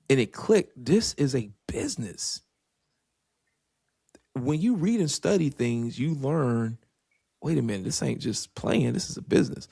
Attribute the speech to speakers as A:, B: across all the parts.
A: And it clicked. This is a business. When you read and study things, you learn, wait a minute, this ain't just playing, this is a business.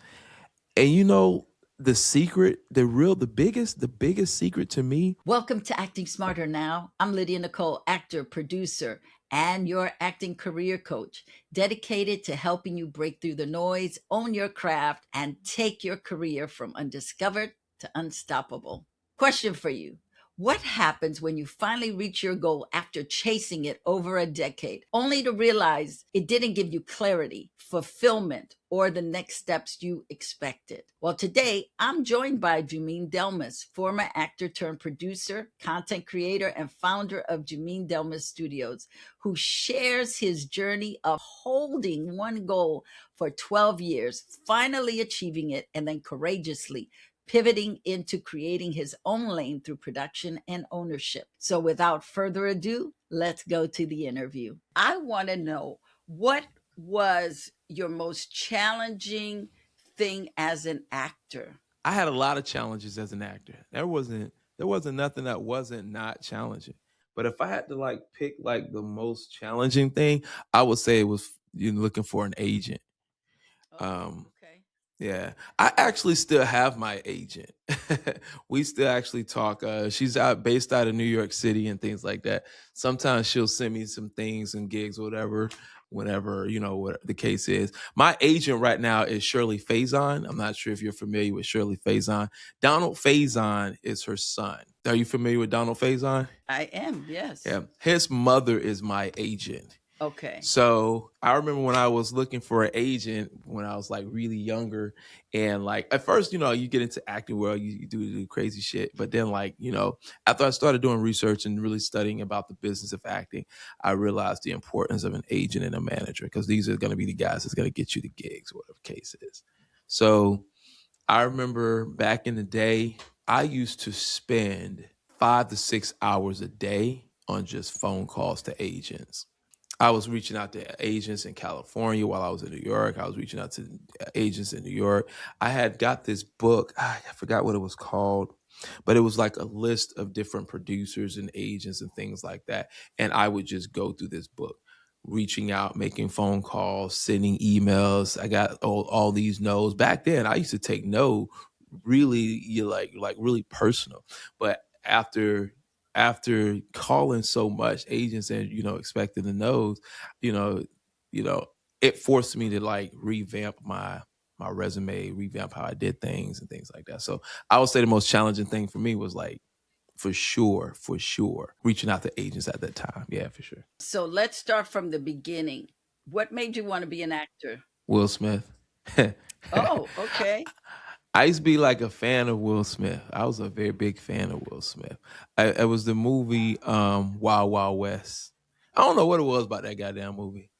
A: And the secret, the biggest secret to me.
B: Welcome to Acting Smarter Now. I'm Lydia Nicole, actor, producer, and your acting career coach, dedicated to helping you break through the noise, own your craft, and take your career from undiscovered to unstoppable. Question for you. What happens when you finally reach your goal after chasing it over a decade, only to realize it didn't give you clarity, fulfillment, or the next steps you expected? Well, today I'm joined by Juming Delmas, former actor turned producer, content creator, and founder of Juming Delmas Studios, who shares his journey of holding one goal for 12 years, finally achieving it, and then courageously pivoting into creating his own lane through production and ownership. So without further ado, let's go to the interview. I want to know, what was your most challenging thing as an actor?
A: I had a lot of challenges as an actor. There wasn't nothing that wasn't not challenging. But if I had to like pick like the most challenging thing, I would say it was you looking for an agent.
B: Oh,
A: Um,
B: okay.
A: Yeah, I actually still have my agent. We still actually talk. She's based out of New York City and things like that. Sometimes she'll send me some things and gigs, whatever, whenever what the case is. My agent right now is Shirley Faison. I'm not sure if you're familiar with Shirley Faison. Donald Faison is her son. Are you familiar with Donald Faison?
B: I am, yes.
A: Yeah, his mother is my agent.
B: Okay.
A: So I remember when I was looking for an agent when I was like really younger, and like at first, you get into acting world, you do crazy shit, but then like after I started doing research and really studying about the business of acting, I realized the importance of an agent and a manager because these are going to be the guys that's going to get you the gigs, whatever the case is. So I remember back in the day, I used to spend 5 to 6 hours a day on just phone calls to agents. I was reaching out to agents in California while I was in New York. I was reaching out to agents in New York. I had got this book. I forgot what it was called, but it was like a list of different producers and agents and things like that. And I would just go through this book, reaching out, making phone calls, sending emails. I got all these no's. Back then, I used to take no really like really personal. But after calling so much agents and expecting the no's, you know, you know, it forced me to like revamp my resume, revamp how I did things and things like that. So I would say the most challenging thing for me was like for sure, reaching out to agents at that time. Yeah, for sure.
B: So let's start from the beginning. What made you want to be an actor?
A: Will Smith.
B: Oh, okay.
A: I used to be like a fan of Will Smith. I was a very big fan of Will Smith. It was the movie Wild Wild West. I don't know what it was about that goddamn movie.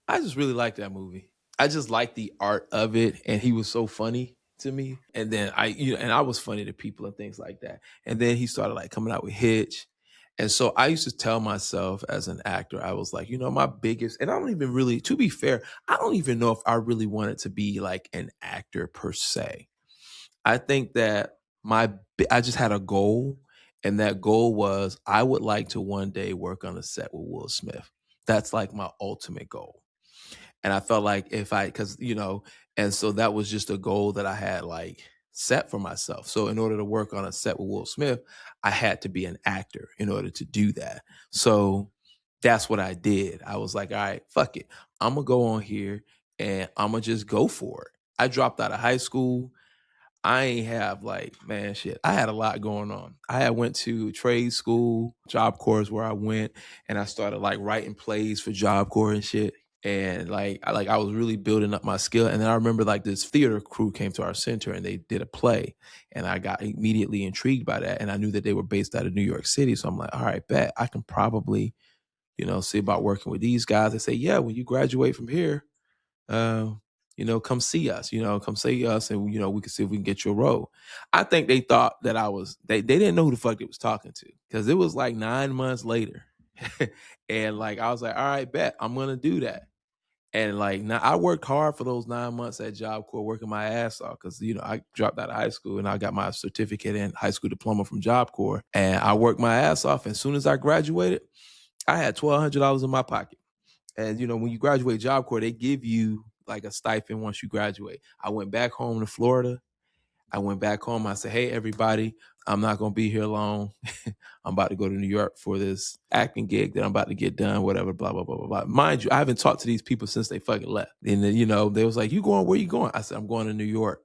A: I just really liked that movie. I just liked the art of it, and he was so funny to me. And then I was funny to people and things like that. And then he started like coming out with Hitch. And so I used to tell myself as an actor, I was like, my biggest, and I don't even really, to be fair, I don't even know if I really wanted to be like an actor per se. I think that I just had a goal, and that goal was I would like to one day work on a set with Will Smith. That's like my ultimate goal. And I felt like and so that was just a goal that I had like set for myself. So in order to work on a set with Will Smith, I had to be an actor in order to do that. So that's what I did. I was like, all right, fuck it. I'm gonna go on here and I'm gonna just go for it. I dropped out of high school. I ain't have like, man, shit. I had a lot going on. I had went to trade school, Job Corps is where I went, and I started like writing plays for Job Corps and shit. And I was really building up my skill. And then I remember like this theater crew came to our center and they did a play. And I got immediately intrigued by that. And I knew that they were based out of New York City. So I'm like, all right, bet I can probably, see about working with these guys. They say, yeah, when you graduate from here, uh, come see us, come see us and, we can see if we can get you a role. I think they thought that they didn't know who the fuck they was talking to because it was like 9 months later. And like, I was like, all right, bet I'm going to do that. And like now, I worked hard for those 9 months at Job Corps, working my ass off because I dropped out of high school and I got my certificate and high school diploma from Job Corps, and I worked my ass off. And as soon as I graduated, I had $1,200 in my pocket. And when you graduate Job Corps, they give you like a stipend once you graduate. I went back home to Florida. I went back home. I said, "Hey, everybody, I'm not going to be here long. I'm about to go to New York for this acting gig that I'm about to get done, whatever, blah, blah, blah, blah, blah." Mind you, I haven't talked to these people since they fucking left. And then, they was like, "You going, where you going?" I said, "I'm going to New York."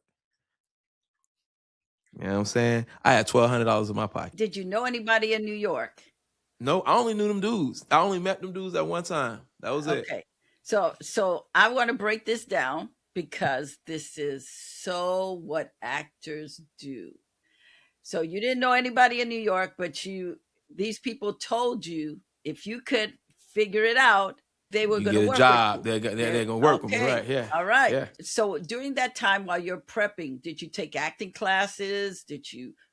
A: You know what I'm saying? I had $1,200 in my pocket.
B: Did you know anybody in New York?
A: No, I only knew them dudes. I only met them dudes at one time. That was it.
B: Okay. So I want to break this down because this is so what actors do. So you didn't know anybody in New York, but these people told you if you could figure it out, they were
A: You
B: going to
A: get a
B: work
A: job.
B: with you.
A: They're gonna work with me, right? Yeah.
B: All right.
A: Yeah.
B: So during that time while you're prepping, did you take acting classes?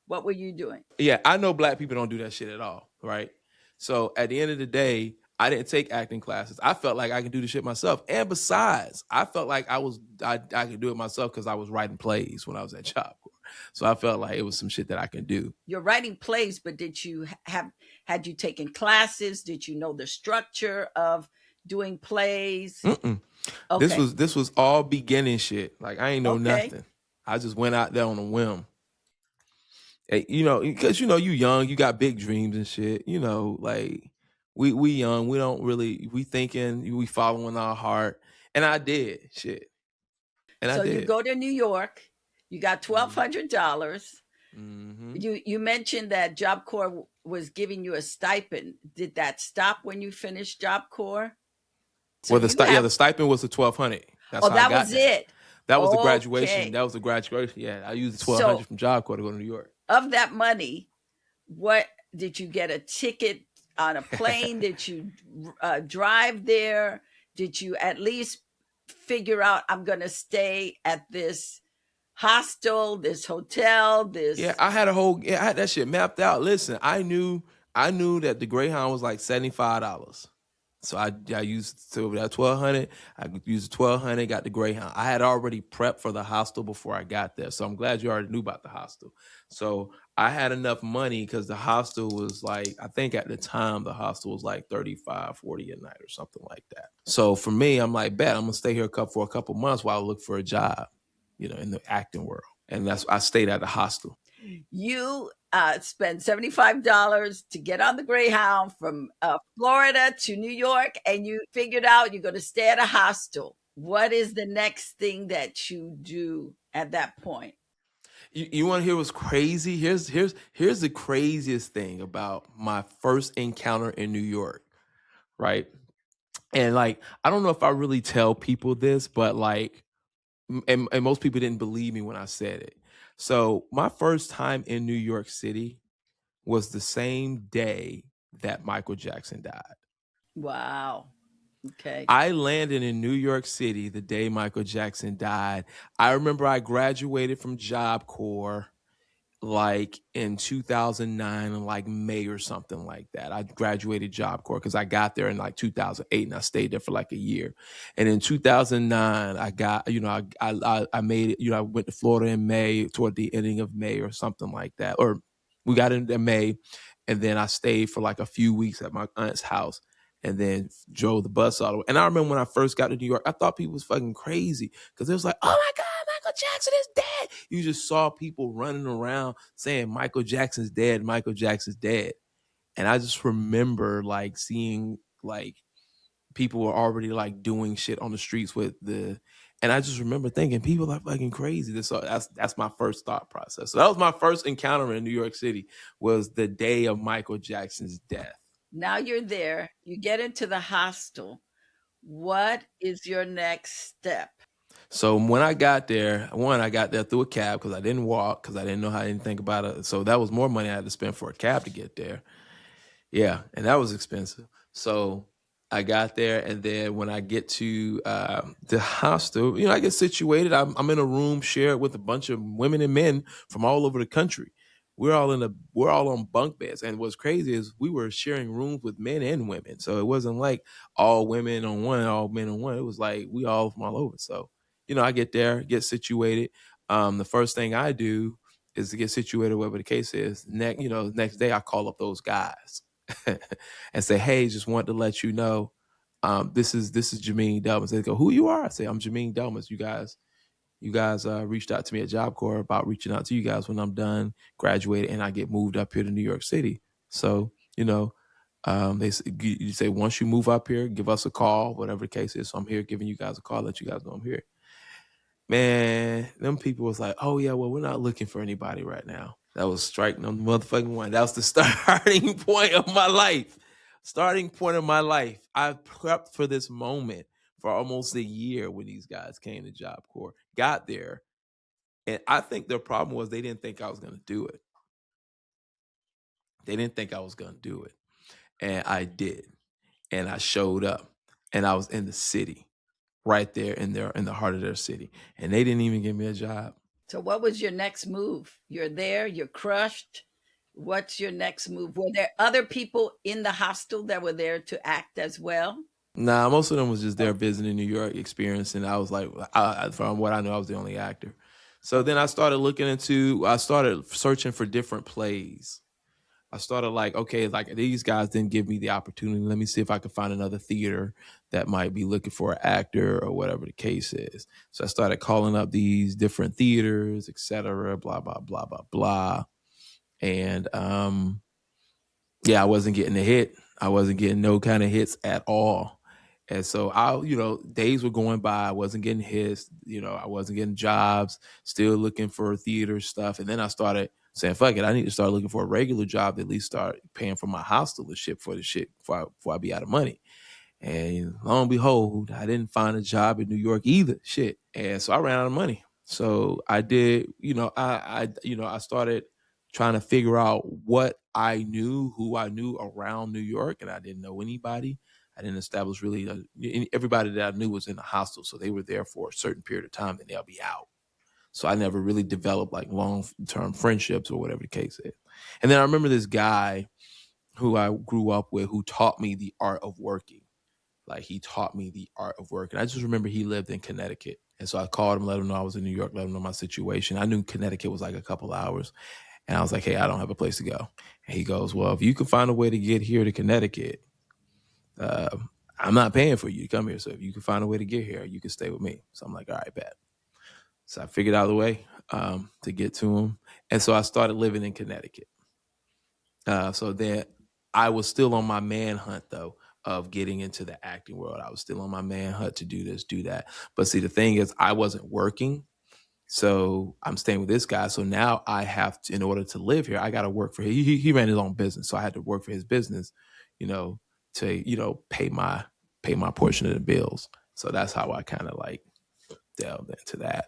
B: What were you doing?
A: Yeah, I know Black people don't do that shit at all, right? So at the end of the day, I didn't take acting classes. I felt like I could do the shit myself. And besides, I felt like I could do it myself because I was writing plays when I was at Job Corps. So I felt like it was some shit that I could do.
B: You're writing plays, but had you taken classes? Did you know the structure of doing plays?
A: Mm-mm.
B: Okay.
A: This was all beginning shit. Like I ain't know
B: Okay.
A: nothing. I just went out there on a whim. Hey, because you young, you got big dreams and shit. Like we young, we don't really we thinking, we following our heart, and I did shit, and
B: So
A: I did.
B: you go to New York, you got $1,200.
A: Mm-hmm.
B: You mentioned that Job Corps was giving you a stipend. Did that stop when you finished Job Corps?
A: So well, the stipend was the $1,200. That's how
B: that was it.
A: That was the graduation. That was the graduation. Yeah, I used the $1,200 from Job Corps to go to New York.
B: Of that money, what did you get? A ticket on a plane? Did you drive there? Did you at least figure out I'm going to stay at this hostel, this hotel, this?
A: Yeah, I had that shit mapped out. Listen, I knew that the Greyhound was like $75. So I used that $1,200. I used the $1,200, got the Greyhound. I had already prepped for the hostel before I got there. So I'm glad you already knew about the hostel. So I had enough money because the hostel was like, I think at the time the hostel was like $35, $40 a night or something like that. So for me, I'm like, bet I'm gonna stay here for a couple months while I look for a job, in the acting world. And I stayed at the hostel.
B: You spend $75 to get on the Greyhound from Florida to New York, and you figured out you're going to stay at a hostel. What is the next thing that you do at that point?
A: You want to hear what's crazy? Here's the craziest thing about my first encounter in New York, right? And like, I don't know if I really tell people this, but like, and most people didn't believe me when I said it. So my first time in New York City was the same day that Michael Jackson died.
B: Wow. Okay.
A: I landed in New York City the day Michael Jackson died. I remember I graduated from Job Corps like in 2009 in like May or something like that. I graduated Job Corps because I got there in like 2008 and I stayed there for like a year. And in 2009, I got, I made it, I went to Florida in May, toward the ending of May or something like that. Or we got into May, and then I stayed for like a few weeks at my aunt's house and then drove the bus all the way. And I remember when I first got to New York, I thought people was fucking crazy because it was like, oh my God, Michael Jackson is dead. You just saw people running around saying Michael Jackson's dead, Michael Jackson's dead. And I just remember like seeing like people were already like doing shit on the streets and I just remember thinking people are fucking crazy. That's my first thought process. So that was my first encounter in New York City, was the day of Michael Jackson's death.
B: Now you're there, you get into the hostel. What is your next step?
A: So when I got there, I got there through a cab because I didn't walk because I didn't know how I didn't think about it. So that was more money I had to spend for a cab to get there. Yeah, and that was expensive. So I got there, and then when I get to the hostel, I get situated. I'm in a room shared with a bunch of women and men from all over the country. we're all on bunk beds. And what's crazy is we were sharing rooms with men and women. So it wasn't like all women on one, all men on one. It was like we all from all over. So, I get there, get situated. The first thing I do is to get situated wherever the case is. Next day I call up those guys and say, hey, just want to let you know, this is Jamine Delmas. They go, who you are? I say, I'm Jamine Delmas. You guys reached out to me at Job Corps about reaching out to you guys when I'm done, graduated, and I get moved up here to New York City. So, you say, once you move up here, give us a call, whatever the case is. So I'm here giving you guys a call, let you guys know I'm here. Man, them people was like, oh yeah, well, we're not looking for anybody right now. That was striking on the motherfucking one. That was the starting point of my life. Starting point of my life. I prepped for this moment for almost a year when these guys came to Job Corps, got there. And I think their problem was they didn't think I was going to do it. They didn't think I was going to do it. And I did. And I showed up. And I was in the city, right there in the heart of their city. And they didn't even give me a job.
B: So what was your next move? You're there, you're crushed. What's your next move? Were there other people in the hostel that were there to act as well?
A: Nah, most of them was just there visiting New York, experiencing. I was like, from what I know, I was the only actor. So then I started searching for different plays. I started like, okay, like these guys didn't give me the opportunity. Let me see if I could find another theater that might be looking for an actor or whatever the case is. So I started calling up these different theaters, et cetera, blah, blah, blah, blah, blah. And I wasn't getting a hit. I wasn't getting no kind of hits at all. And so days were going by. I wasn't getting hits. I wasn't getting jobs, still looking for theater stuff. And then I started saying, fuck it, I need to start looking for a regular job to at least start paying for my hostel and shit for the shit before I be out of money. And lo and behold, I didn't find a job in New York either. Shit. And so I ran out of money. So I did, I started trying to figure out what I knew, who I knew around New York, and I didn't know anybody. I didn't establish really everybody that I knew was in the hostel, so they were there for a certain period of time, then they'll be out. So I never really developed like long-term friendships or whatever the case is. And then I remember this guy who I grew up with who taught me the art of working. Like he taught me the art of work. And I just remember he lived in Connecticut. And so I called him, let him know I was in New York, let him know my situation. I knew Connecticut was like a couple hours. And I was like, hey, I don't have a place to go. And he goes, well, if you can find a way to get here to Connecticut, I'm not paying for you to come here. So if you can find a way to get here, you can stay with me. So I'm like, all right, bet. So I figured out a way to get to him. And so I started living in Connecticut. So then I was still on my manhunt, though, of getting into the acting world. I was still on my manhunt to do this, do that. But see, the thing is, I wasn't working. So I'm staying with this guy. So now I have to, in order to live here, I got to work for him. He ran his own business. So I had to work for his business, to, pay my portion of the bills. So that's how I kind of like delved into that.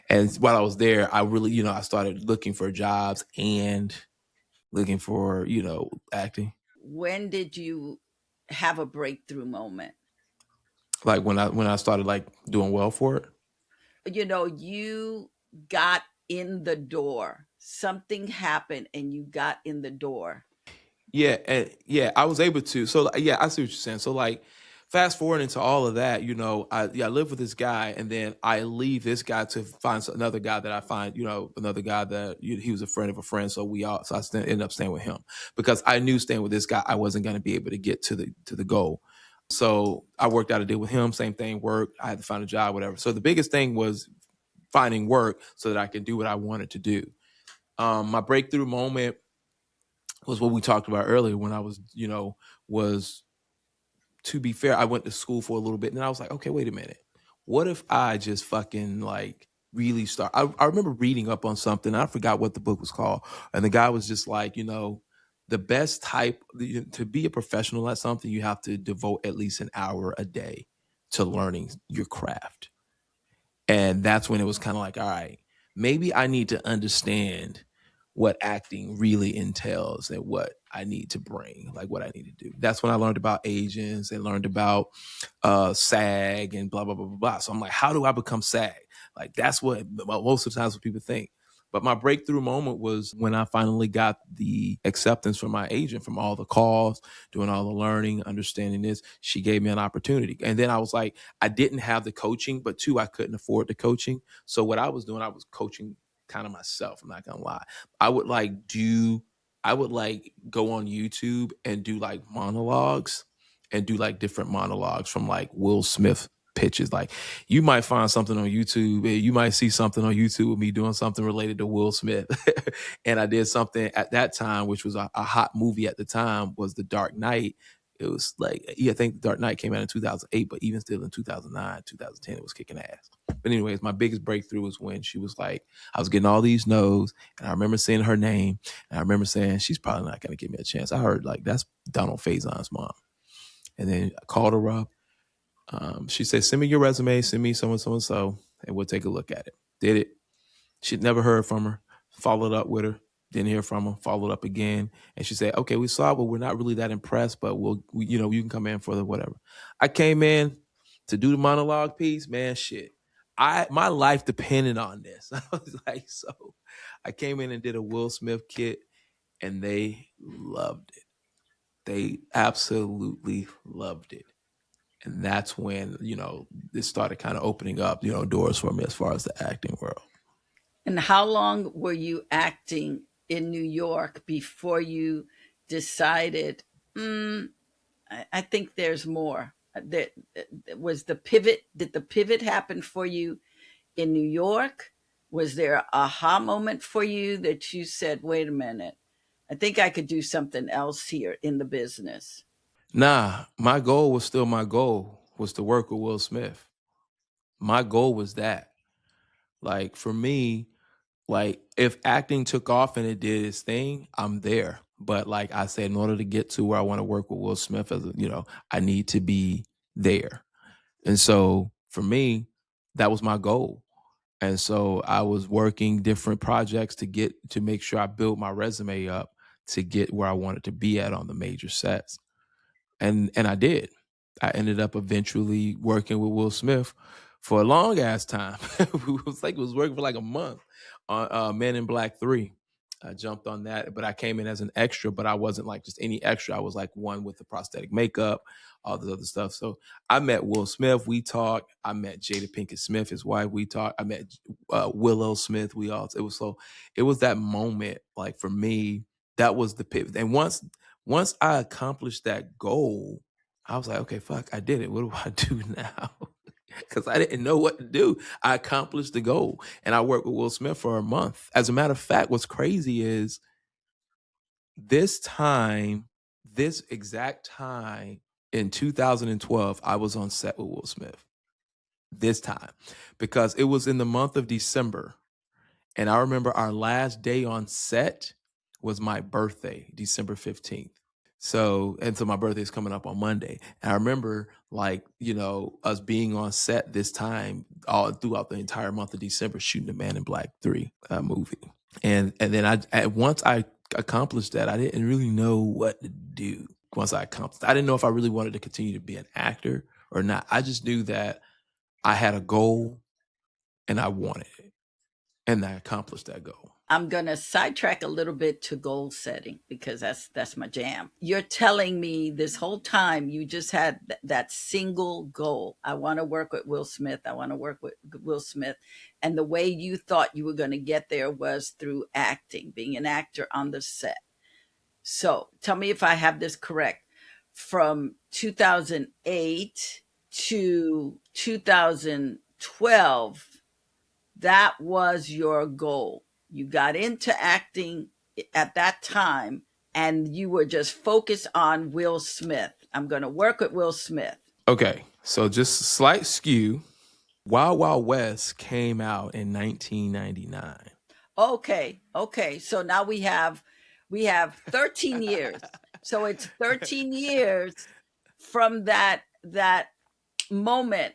A: And while I was there, I really, I started looking for jobs and looking for, acting.
B: When did you have a breakthrough moment?
A: Like when I started like doing well for it.
B: You got in the door. Something happened and you got in the door.
A: Yeah, and yeah, I was able to. So yeah, I see what you're saying. So like, fast forward into all of that, I live with this guy, and then I leave this guy to find another guy that I find, another guy that he was a friend of a friend. So I ended up staying with him because I knew staying with this guy, I wasn't going to be able to get to the goal. So I worked out a deal with him. Same thing, work. I had to find a job, whatever. So the biggest thing was finding work so that I could do what I wanted to do. My breakthrough moment was what we talked about earlier when I was to be fair, I went to school for a little bit and then I was like, okay, wait a minute. What if I just fucking like really start? I remember reading up on something. I forgot what the book was called. And the guy was just like, the best type to be a professional at something, you have to devote at least an hour a day to learning your craft. And that's when it was kind of like, all right, maybe I need to understand what acting really entails and what I need to bring, like what I need to do. That's when I learned about agents and learned about SAG and blah, blah, blah, blah, blah. So I'm like, how do I become SAG? Like, that's what most of the times what people think. But my breakthrough moment was when I finally got the acceptance from my agent, from all the calls, doing all the learning, understanding this. She gave me an opportunity. And then I was like, I didn't have the coaching, but two, I couldn't afford the coaching. So what I was doing, I was coaching kind of myself. I'm not gonna lie. I would like do, I would like go on YouTube and do like monologues and do like different monologues from like Will Smith pitches. Like you might find something on YouTube, and you might see something on YouTube with me doing something related to Will Smith. And I did something at that time, which was a hot movie at the time, was The Dark Knight. It was like, yeah, I think The Dark Knight came out in 2008, but even still in 2009, 2010, it was kicking ass. But anyways, my biggest breakthrough was when she was like, I was getting all these no's, and I remember saying her name, and I remember saying, she's probably not going to give me a chance. I heard like, that's Donald Faison's mom. And then I called her up. She said, send me your resume, send me so and so and so, and we'll take a look at it. Did it. She'd never heard from her. Followed up with her. Didn't hear from her. Followed up again. And she said, okay, we saw it, but we're not really that impressed, but you can come in for the whatever. I came in to do the monologue piece, man, shit. My life depended on this. I was like, so I came in and did a Will Smith kit, and they loved it. They absolutely loved it. And that's when, it started kind of opening up, doors for me as far as the acting world.
B: And how long were you acting in New York before you decided, mm, I think there's more? That was the pivot. Did the pivot happen for you in New York? Was there an aha moment for you that you said, wait a minute, I think I could do something else here in the business?
A: Nah, my goal was still my goal, was to work with Will Smith. My goal was that. Like for me, like if acting took off and it did its thing, I'm there. But like I said, in order to get to where I want to work with Will Smith, I need to be there. And so for me, that was my goal. And so I was working different projects to make sure I built my resume up to get where I wanted to be at on the major sets. And I did. I ended up eventually working with Will Smith for a long ass time. It was working for like a month on Men in Black 3. I jumped on that, but I came in as an extra, but I wasn't like just any extra. I was like one with the prosthetic makeup, all this other stuff. So I met Will Smith. We talked. I met Jada Pinkett Smith, his wife. We talked. I met Willow Smith. It was that moment, like for me, that was the pivot. And once I accomplished that goal, I was like, okay, fuck, I did it. What do I do now? Because I didn't know what to do. I accomplished the goal, and I worked with Will Smith for a month. As a matter of fact, what's crazy is this time, this exact time in 2012, I was on set with Will Smith. This time, because it was in the month of December. And I remember our last day on set was my birthday, December 15th. So my birthday is coming up on Monday. And I remember us being on set this time all throughout the entire month of December shooting the Man in Black 3 movie. And then once I accomplished that, I didn't really know what to do. Once I accomplished, I didn't know if I really wanted to continue to be an actor or not. I just knew that I had a goal and I wanted it, and I accomplished that goal.
B: I'm going to sidetrack a little bit to goal setting because that's my jam. You're telling me this whole time you just had that single goal. I want to work with Will Smith. I want to work with Will Smith. And the way you thought you were going to get there was through acting, being an actor on the set. So tell me if I have this correct. From 2008 to 2012, that was your goal. You got into acting at that time and you were just focused on Will Smith. I'm going to work with Will Smith.
A: Okay, so just a slight skew. Wild Wild West came out in 1999.
B: Okay. So now we have 13 years. So it's 13 years from that moment.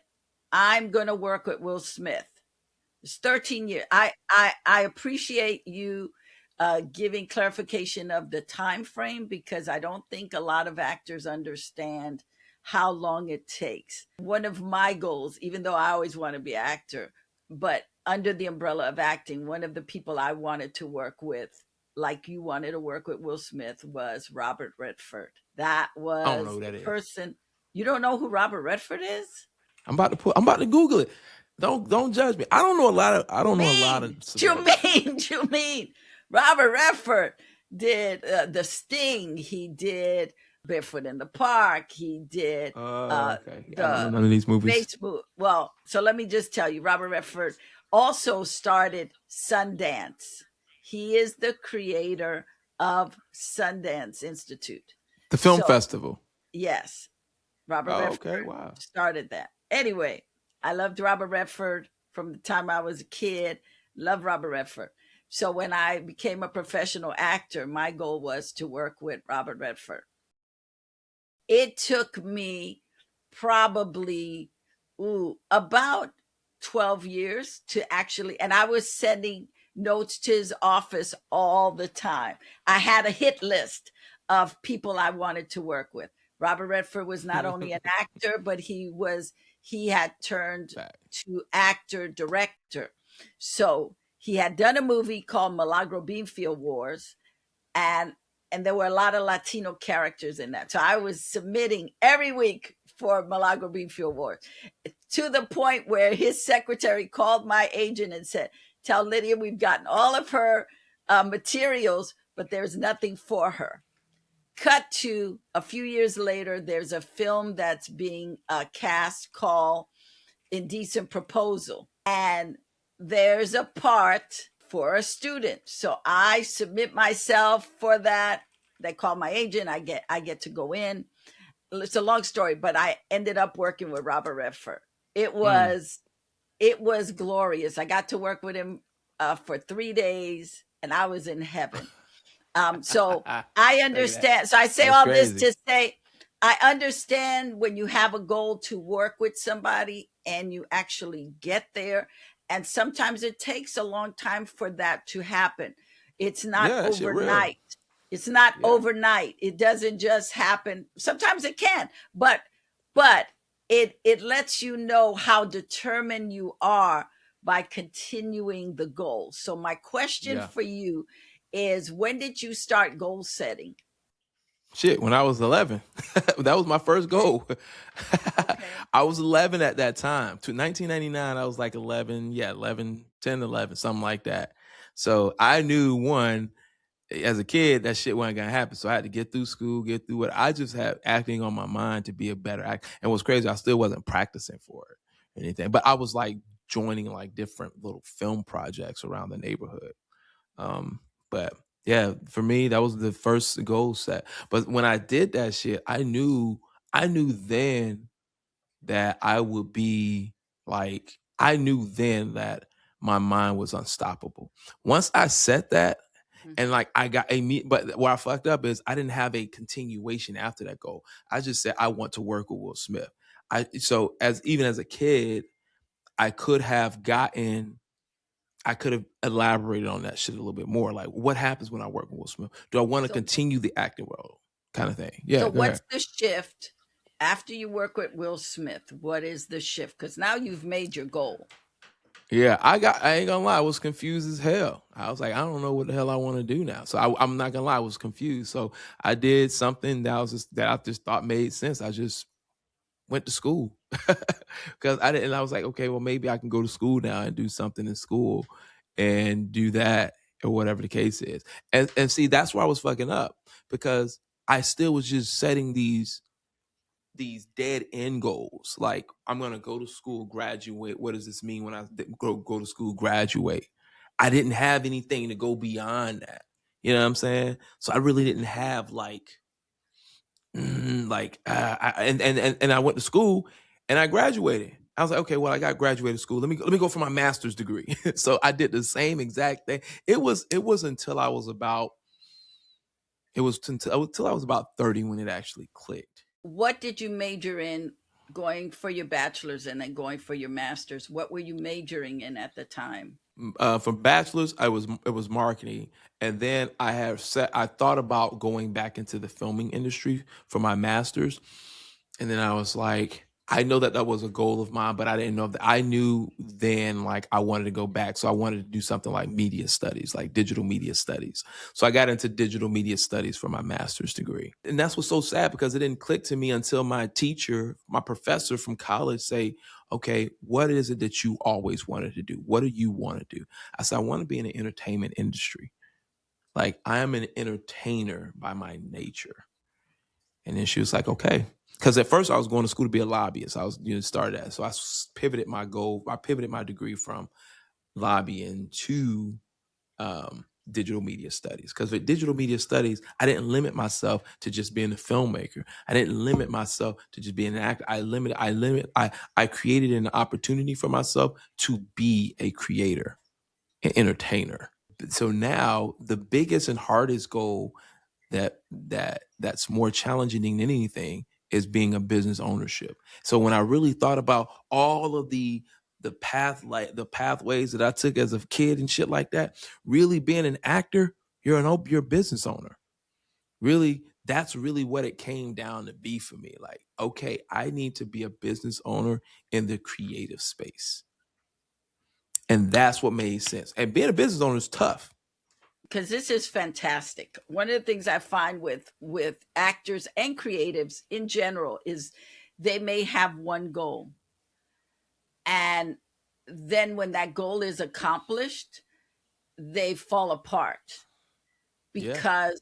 B: I'm going to work with Will Smith. It's 13 years. I appreciate you giving clarification of the time frame because I don't think a lot of actors understand how long it takes. One of my goals, even though I always want to be an actor, but under the umbrella of acting, one of the people I wanted to work with, like you wanted to work with Will Smith, was Robert Redford. That
A: I don't know
B: was
A: who
B: the
A: that is.
B: person. You don't know who Robert Redford is?
A: I'm about to Google it. Don't judge me. I don't know a lot of celebrities.
B: Jamine. Robert Redford did The Sting. He did Barefoot in the Park. He did
A: Okay. I don't know
B: the
A: none of these movies.
B: Facebook. Well, so let me just tell you, Robert Redford also started Sundance. He is the creator of Sundance Institute.
A: The film
B: So,
A: festival.
B: yes, Robert
A: Oh,
B: Redford
A: okay. Wow.
B: started that. Anyway, I loved Robert Redford from the time I was a kid. Loved Robert Redford. So when I became a professional actor, my goal was to work with Robert Redford. It took me probably about 12 years to actually, and I was sending notes to his office all the time. I had a hit list of people I wanted to work with. Robert Redford was not only an actor, but he had turned
A: Fact.
B: to actor director. So he had done a movie called Milagro Beanfield Wars, and there were a lot of Latino characters in that. So I was submitting every week for Milagro Beanfield Wars, to the point where his secretary called my agent and said, "Tell Lydia we've gotten all of her materials, but there's nothing for her." Cut to a few years later, there's a film that's being cast called Indecent Proposal. And there's a part for a student. So I submit myself for that. They call my agent. I get to go in. It's a long story, but I ended up working with Robert Redford. It
A: Mm.
B: was it was glorious. I got to work with him for 3 days, and I was in heaven. So I
A: Look at that.
B: understand. So I say
A: That's
B: all this
A: crazy.
B: to say I understand when you have a goal to work with somebody and you actually get there. And sometimes it takes a long time for that to happen. It's not
A: Yeah, that shit real.
B: overnight. It's not
A: Yeah.
B: overnight. It doesn't just happen. Sometimes it can, but it lets you know how determined you are by continuing the goal. So my question
A: Yeah.
B: for you is, when did you start goal setting?
A: Shit, when I was 11, that was my first
B: Okay.
A: goal.
B: Okay.
A: I was 11 at that time. To 1999, I was like 11. Yeah, 11, 10, 11, something like that. So I knew one, as a kid, that shit wasn't gonna happen. So I had to get through school, get through what I just had acting on my mind to be a better actor. And what's crazy, I still wasn't practicing for it or anything, but I was like joining like different little film projects around the neighborhood. Um, but yeah, for me, that was the first goal set. But when I did that shit, I knew then that I would be like, I knew then that my mind was unstoppable. Once I said that, and
B: Mhm.
A: like I got a meet, but where I fucked up is I didn't have a continuation after that goal. I just said I want to work with Will Smith. So as even as a kid, I could have gotten I could have elaborated on that shit a little bit more. Like, what happens when I work with Will Smith? Do I want to
B: So
A: continue the acting role? Kind of thing.
B: so
A: Yeah, go
B: what's
A: ahead.
B: the shift after you work with Will Smith? What is the shift? Because now you've made your goal.
A: Yeah, I ain't gonna lie, I was confused as hell. I was like, I don't know what the hell I want to do now. So I'm not gonna lie, I was confused. So I did something that I just thought made sense. I just went to school because I didn't. I was like, okay, well, maybe I can go to school now and do something in school and do that or whatever the case is. And see, that's where I was fucking up because I still was just setting these dead end goals. Like I'm gonna go to school, graduate. What does this mean when I go to school, graduate? I didn't have anything to go beyond that. You know what I'm saying? So I really didn't have and I went to school and I graduated. I was like, okay, well, I got graduated school. Let me go for my master's degree. So I did the same exact thing. It was until I was about it was until I was about 30 when it actually clicked.
B: What did you major in, going for your bachelor's and then going for your master's? What were you majoring in at the time?
A: For bachelor's, it was marketing, and then I thought about going back into the filming industry for my master's, and then I was like, I know that was a goal of mine, but I didn't know that. I knew then like I wanted to go back. So I wanted to do something like media studies, like digital media studies. So I got into digital media studies for my master's degree. And that's what's so sad, because it didn't click to me until my teacher, my professor from college say, okay, what is it that you always wanted to do? What do you want to do? I said, I want to be in the entertainment industry. Like, I am an entertainer by my nature. And then she was like, okay. Because at first I was going to school to be a lobbyist. I was, started that. So I pivoted my goal. I pivoted my degree from lobbying to digital media studies. Because with digital media studies, I didn't limit myself to just being a filmmaker. I didn't limit myself to just being an actor. I created an opportunity for myself to be a creator, an entertainer. So now the biggest and hardest goal that's more challenging than anything is being a business ownership. So when I really thought about all of the pathways that I took as a kid and shit like that, really being an actor, you're a business owner. Really, that's really what it came down to be for me. Like, okay, I need to be a business owner in the creative space. And that's what made sense. And being a business owner is tough.
B: Because this is fantastic. One of the things I find with actors and creatives in general is they may have one goal, and then when that goal is accomplished, they fall apart
A: Yeah.
B: because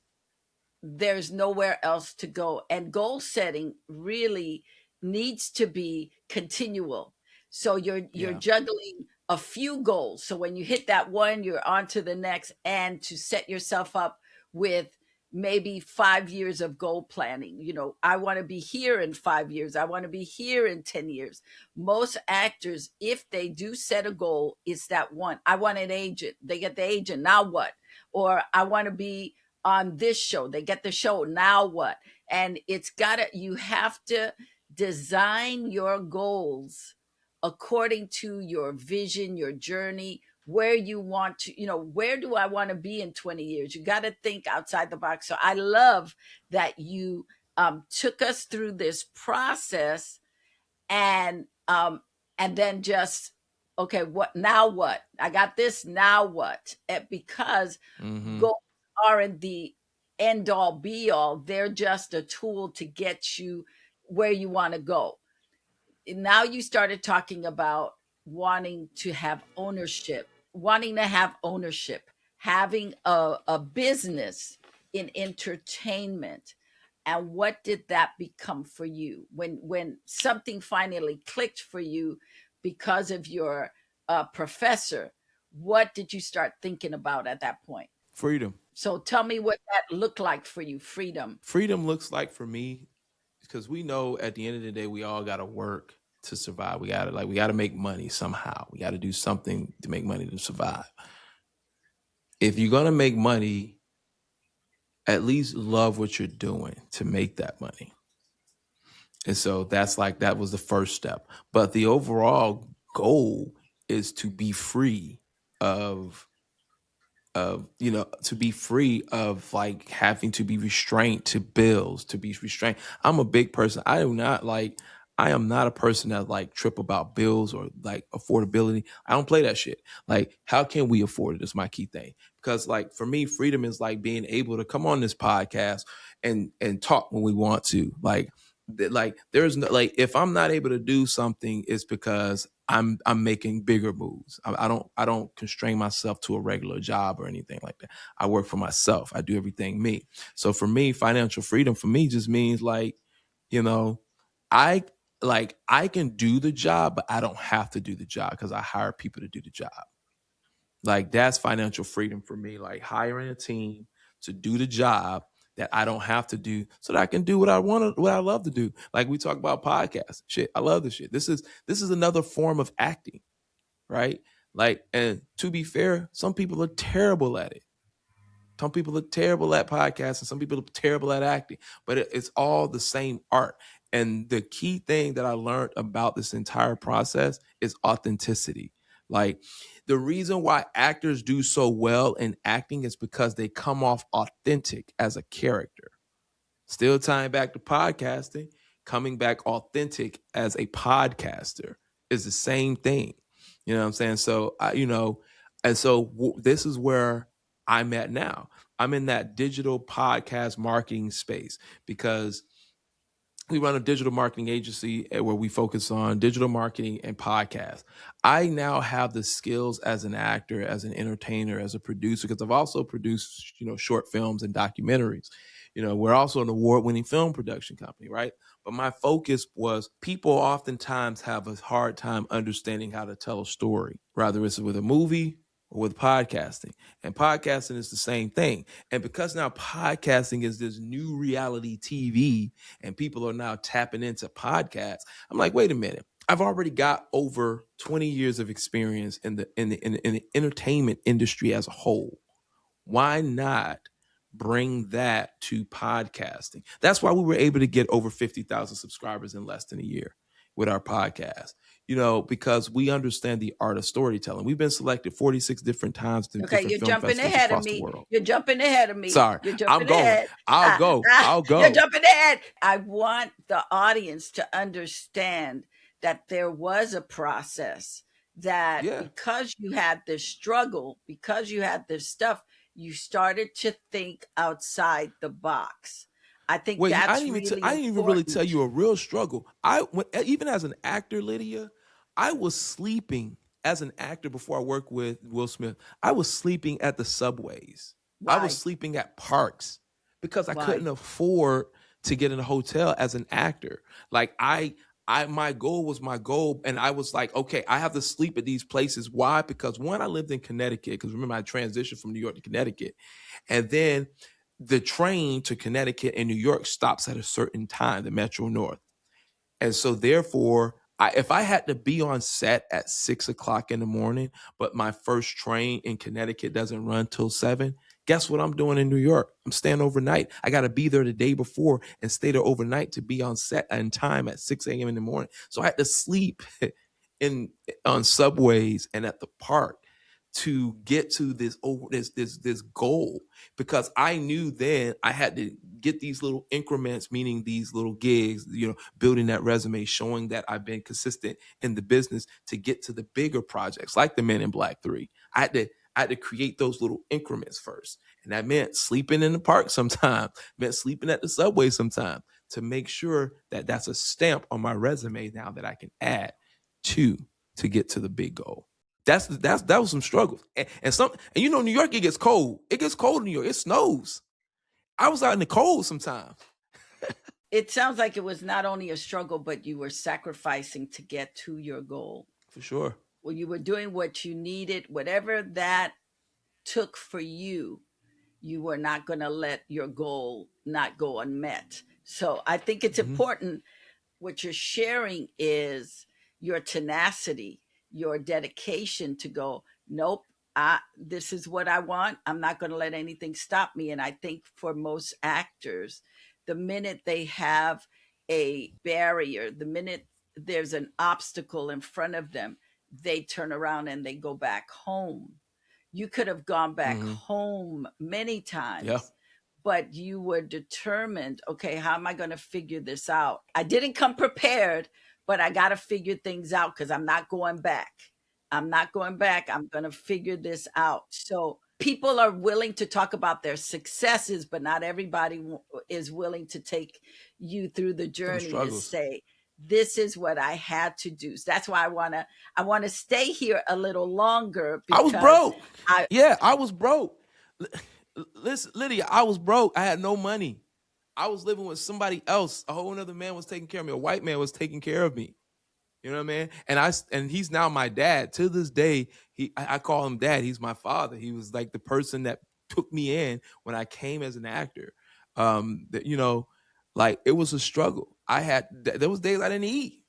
B: there's nowhere else to go. And goal setting really needs to be continual. So you're
A: Yeah.
B: juggling a few goals. So when you hit that one, you're on to the next, and to set yourself up with maybe 5 years of goal planning. I want to be here in 5 years. I want to be here in 10 years. Most actors, if they do set a goal, it's that one. I want an agent. They get the agent. Now what? Or I want to be on this show. They get the show. Now what? And you have to design your goals according to your vision, your journey, where you want to, where do I want to be in 20 years? You got to think outside the box. So I love that you took us through this process, and then just, okay, what I got this, now what? Because
A: Mm-hmm.
B: goals aren't the end all be all. They're just a tool to get you where you want to go. Now you started talking about wanting to have ownership, having a business in entertainment. And what did that become for you when something finally clicked for you because of your professor? What did you start thinking about at that point?
A: Freedom.
B: So tell me what that looked like for you. Freedom.
A: Freedom looks like for me, because we know at the end of the day we all got to work to survive. We got to make money somehow. We got to do something to make money to survive. If you're going to make money, at least love what you're doing to make that money. And so that was the first step. But the overall goal is to be free of to be free of like having to be restrained to bills, to be restrained. I'm a big person. I am not a person that like trip about bills or like affordability. I don't play that shit. Like, how can we afford it is my key thing. Because like for me, freedom is like being able to come on this podcast and talk when we want to. Like there's no, like, if I'm not able to do something, it's because I'm making bigger moves. I don't constrain myself to a regular job or anything like that. I work for myself. I do everything me. So for me, financial freedom for me just means like, you know, I I can do the job, but I don't have to do the job because I hire people to do the job. Like, that's financial freedom for me. Like, hiring a team to do the job that I don't have to do, so that I can do what I want to, what I love to do. Like, we talk about podcasts. Shit, I love this shit. This is another form of acting, right? Like, and to be fair, some people are terrible at it. Some people are terrible at podcasts and some people are terrible at acting, but it's all the same art. And the key thing that I learned about this entire process is authenticity. Like, the reason why actors do so well in acting is because they come off authentic as a character. Still tying back to podcasting, coming back authentic as a podcaster is the same thing. You know what I'm saying? So this is where I'm at now. I'm in that digital podcast marketing space because we run a digital marketing agency where we focus on digital marketing and podcasts. I now have the skills as an actor, as an entertainer, as a producer, because I've also produced, short films and documentaries. We're also an award-winning film production company, right? But my focus was people oftentimes have a hard time understanding how to tell a story, whether it's with a movie or with podcasting. And podcasting is the same thing. And because now podcasting is this new reality TV and people are now tapping into podcasts, I'm like, wait a minute. I've already got over 20 years of experience in the entertainment industry as a whole. Why not bring that to podcasting? That's why we were able to get over 50,000 subscribers in less than a year with our podcast. Because we understand the art of storytelling. We've been selected 46 different times to
B: Okay,
A: different
B: you're
A: film
B: jumping
A: festivals
B: ahead of
A: across the
B: me.
A: world.
B: You're jumping ahead of me.
A: Sorry,
B: You're
A: I'm
B: jumping
A: going.
B: ahead.
A: I'll go.
B: You're jumping ahead. I want the audience to understand that there was a process that
A: Yeah.
B: because you had this struggle, because you had this stuff, you started to think outside the box. I think
A: Wait,
B: that's
A: I didn't
B: really
A: even really tell
B: important.
A: you a real struggle. Even as an actor, Lydia, I was sleeping as an actor before I worked with Will Smith. I was sleeping at the subways. I was
B: Why?
A: sleeping at parks because I
B: Why?
A: couldn't afford to get in a hotel as an actor. Like my goal was my goal, and I was like, okay, I have to sleep at these places. Why? Because one, I lived in Connecticut. Because remember, I transitioned from New York to Connecticut, and then the train to Connecticut and New York stops at a certain time, the Metro North. And so therefore, if I had to be on set at 6 o'clock in the morning, but my first train in Connecticut doesn't run till 7, guess what I'm doing in New York? I'm staying overnight. I got to be there the day before and stay there overnight to be on set in time at 6 a.m. in the morning. So I had to sleep in on subways and at the park to get to this goal, because I knew then I had to get these little increments, meaning these little gigs, building that resume, showing that I've been consistent in the business to get to the bigger projects like the Men in Black 3. I had to create those little increments first. And that meant sleeping in the park sometime, meant sleeping at the subway sometime, to make sure that that's a stamp on my resume now that I can add to get to the big goal. That was some struggles. And New York, it gets cold. It gets cold in New York. It snows. I was out in the cold sometimes.
B: It sounds like it was not only a struggle, but you were sacrificing to get to your goal.
A: For sure.
B: Well, you were doing what you needed, whatever that took for you. You were not going to let your goal not go unmet. So I think it's
A: Mm-hmm.
B: important. What you're sharing is your tenacity, your dedication to go, nope, this is what I want. I'm not going to let anything stop me. And I think for most actors, the minute they have a barrier, the minute there's an obstacle in front of them, they turn around and they go back home. You could have gone back
A: Mm-hmm.
B: home many
A: Yeah.
B: times, but you were determined, okay, how am I going to figure this out? I didn't come prepared, but I got to figure things out because I'm not going back. I'm not going back. I'm going to figure this out. So people are willing to talk about their successes, but not everybody is willing to take you through the
A: Those
B: journey to
A: struggles.
B: say, this is what I had to do. So that's why I want to stay here a little longer
A: I was
B: because
A: broke.
B: I
A: Yeah, I was broke. Listen, Lydia, I was broke. I had no money. I was living with somebody else. A whole other man was taking care of me. A white man was taking care of me. You know what I mean? And he's now my dad. To this day, I call him dad. He's my father. He was like the person that took me in when I came as an actor. Like it was a struggle. There was days I didn't eat.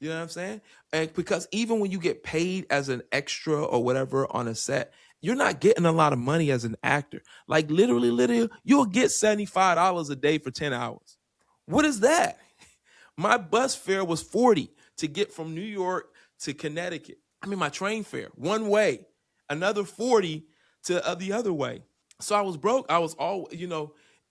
A: You know what I'm saying? And because even when you get paid as an extra or whatever on a set, you're not getting a lot of money as an actor. Like literally, you'll get $75 a day for 10 hours. What is that? My bus fare was 40 to get from New York to Connecticut. I mean, my train fare, one way, another 40 to the other way. So I was broke. I was all,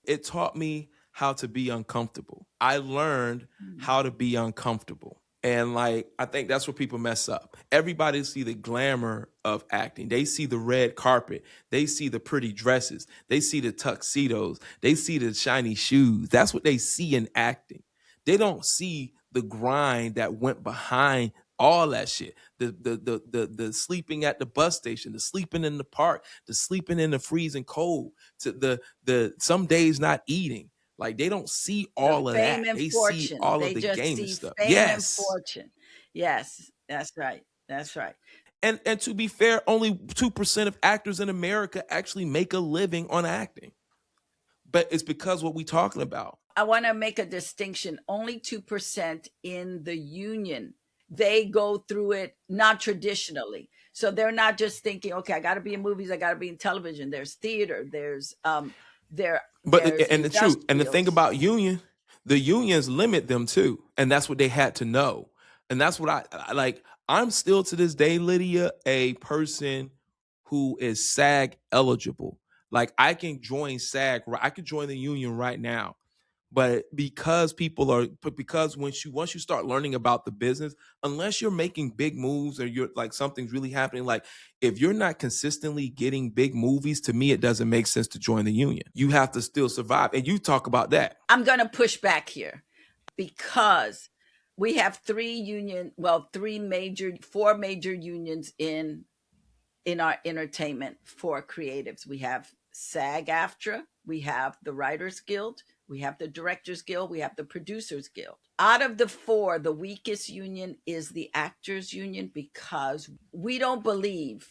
A: it taught me how to be uncomfortable. I learned
B: Mm.
A: how to be uncomfortable. And like, I think that's where people mess up. Everybody see the glamour of acting. They see the red carpet. They see the pretty dresses. They see the tuxedos. They see the shiny shoes. That's what they see in acting. They don't see the grind that went behind all that shit. The sleeping at the bus station, the sleeping in the park, the sleeping in the freezing cold, to the some days not eating. Like they don't see
B: The
A: all of
B: fame
A: that.
B: and
A: They see
B: fortune.
A: all of
B: They
A: the
B: just
A: gaming
B: see
A: stuff.
B: fame and
A: Yes.
B: fortune. Yes, that's right. That's right.
A: And to be fair, only 2% of actors in America actually make a living on acting. But it's because what we talking about.
B: I want to make a distinction. Only 2% in the union. They go through it not traditionally. So they're not just thinking, okay, I got to be in movies, I got to be in television. There's theater,
A: But
B: there's
A: and the truth, and the thing
B: industrials.
A: about the unions limit them too, and that's what they had to know, and that's what I like. I'm still to this day, Lydia, a person who is SAG eligible. Like I can join SAG, I could join the union right now, but because once you start learning about the business, unless you're making big moves or you're like something's really happening, like if you're not consistently getting big movies, to me it doesn't make sense to join the union. You have to still survive, and you talk about that.
B: I'm going to push back here because we have four major unions in our entertainment for creatives. We have SAG-AFTRA, we have the Writers Guild, we have the Directors Guild, we have the Producers Guild. Out of the four, the weakest union is the Actors Union because we don't believe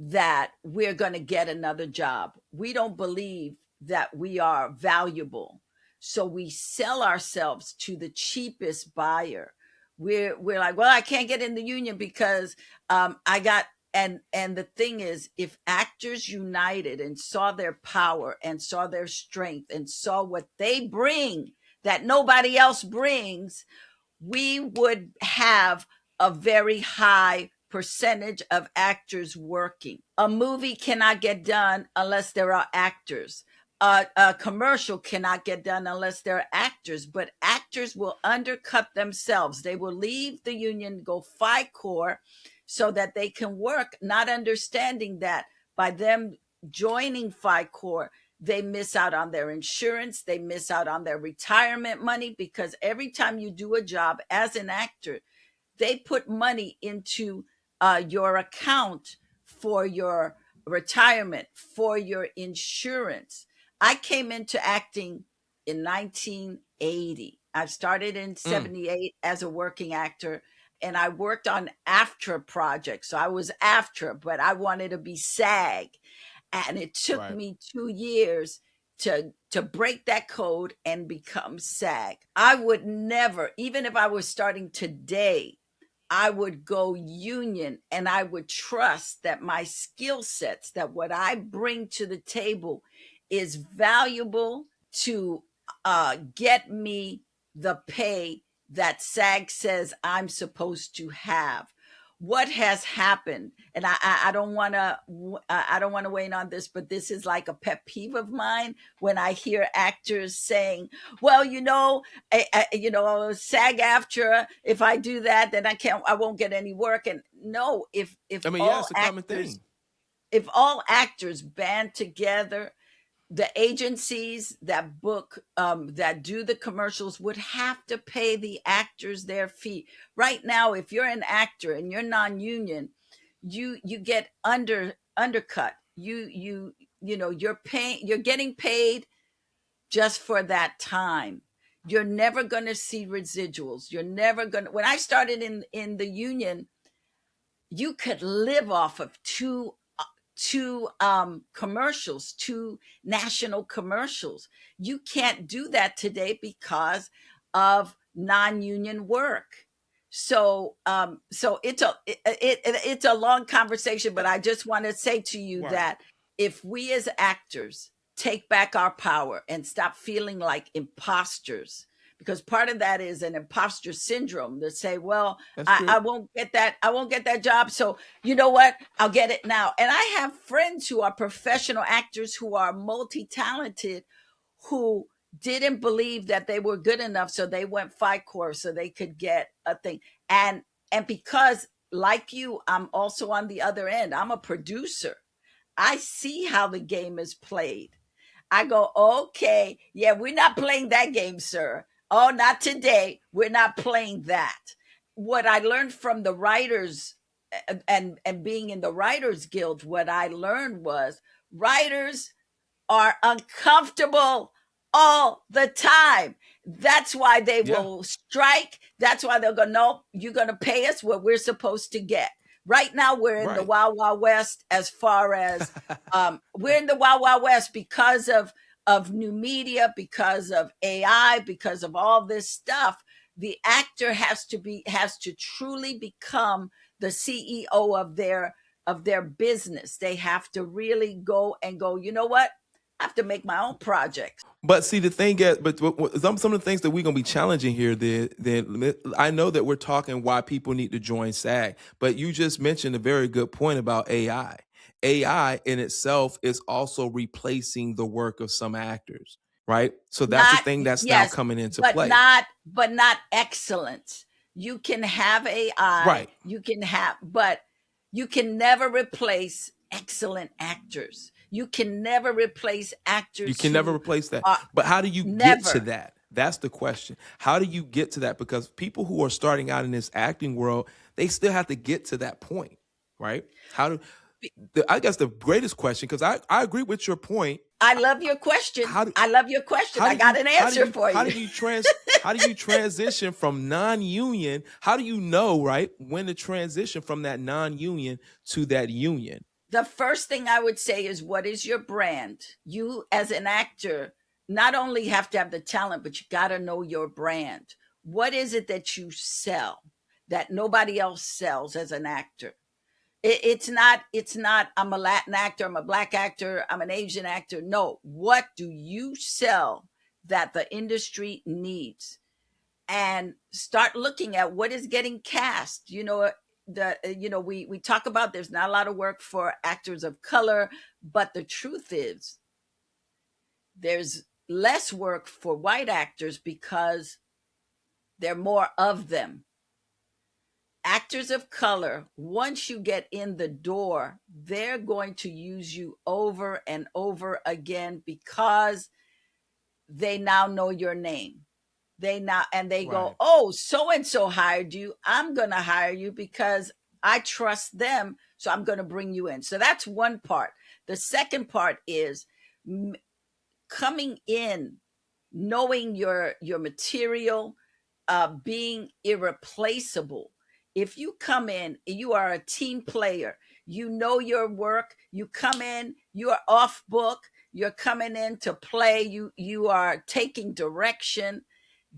B: that we're going to get another job. We don't believe that we are valuable. So we sell ourselves to the cheapest buyer. We're like, well, I can't get in the union because I got and the thing is, if actors united and saw their power and saw their strength and saw what they bring that nobody else brings, we would have a very high percentage of actors working. A movie cannot get done unless there are actors. A commercial cannot get done unless there are actors, but actors will undercut themselves. They will leave the union, go FICOR, so that they can work, not understanding that by them joining FICOR, they miss out on their insurance, they miss out on their retirement money, because every time you do a job as an actor, they put money into your account for your retirement, for your insurance. I came into acting in 1980. I started in
A: Mm,
B: 78 as a working actor, and I worked on AFTRA projects. So I was AFTRA, but I wanted to be SAG. And it took
A: right.
B: me 2 years to break that code and become SAG. I would never, even if I was starting today, I would go union, and I would trust that my skill sets, that what I bring to the table is valuable to get me the pay that SAG says I'm supposed to have. What has happened, and I don't want to I don't want to weigh in on this, but this is like a pet peeve of mine when I hear actors saying, "Well, SAG-AFTRA. If I do that, then I won't get any work." And no,
A: I mean, yeah, it's a common thing.
B: if all actors band together, the agencies that do the commercials would have to pay the actors their fee. Right now, if you're an actor and you're non-union, you get undercut. You're getting paid just for that time. You're never going to see residuals. You're never going to. When I started in the union, you could live off of two commercials, two national commercials. You can't do that today because of non-union work. So it's a long conversation, but I just want to say to you
A: Right.
B: that if we as actors take back our power and stop feeling like imposters, because part of that is an imposter syndrome, to say, well,
A: That's
B: I
A: true.
B: won't get that, I won't get that job, so you know what, I'll get it now. And I have friends who are professional actors, who are multi-talented, who didn't believe that they were good enough, so they went FICOR so they could get a thing. And because, like you, I'm also on the other end. I'm a producer. I see how the game is played. I go, okay, yeah, we're not playing that game, sir. Oh, not today. We're not playing that. What I learned from the writers, and being in the Writers Guild, what I learned was writers are uncomfortable all the time. That's why they
A: Yeah.
B: will strike. That's why they'll go, no, you're going to pay us what we're supposed to get. Right now, we're in the
A: Right.
B: Wild Wild West as far as we're in the Wild Wild West because of new media, because of AI, because of all this stuff. The actor has to truly become the CEO of their business. They have to really go and go, you know what? I have to make my own projects.
A: But see, the thing is, but some of the things that we're gonna be challenging here, then I know that we're talking why people need to join SAG, but you just mentioned a very good point about AI. AI in itself is also replacing the work of some actors, right? So that's the
B: Not,
A: thing that's now
B: yes,
A: coming into
B: but
A: play.
B: not excellence. You can have AI,
A: Right.
B: you can have, but you can never replace excellent actors. You can never replace
A: You
B: actors
A: can never
B: who
A: replace that.
B: are
A: But how do you get to
B: never.
A: that? That's the question. How do you get to that? Because people who are starting out in this acting world, they still have to get to that point, right? How do I guess the greatest question, because I agree with your point.
B: I love your question.
A: How do
B: I love your question.
A: how
B: I
A: do
B: got
A: you
B: an answer for
A: how
B: you.
A: do you transition from non-union? How do you know, right, when to transition from that non-union to that union?
B: The first thing I would say is, what is your brand? You, as an actor, not only have to have the talent, but you got to know your brand. What is it that you sell that nobody else sells as an actor? It's not I'm a Latin actor, I'm a black actor, I'm an Asian actor. No, what do you sell that the industry needs? And start looking at what is getting cast. We talk about there's not a lot of work for actors of color, but the truth is there's less work for white actors because there are more of them. Actors of color, once you get in the door, they're going to use you over and over again because they now know your name. They go,
A: Right.
B: oh, so and so hired you, I'm going to hire you because I trust them, so I'm going to bring you in. So that's one part. The second part is coming in, knowing your material, being irreplaceable. If you come in, you are a team player, you know your work, you come in, you are off book, you're coming in to play, you are taking direction,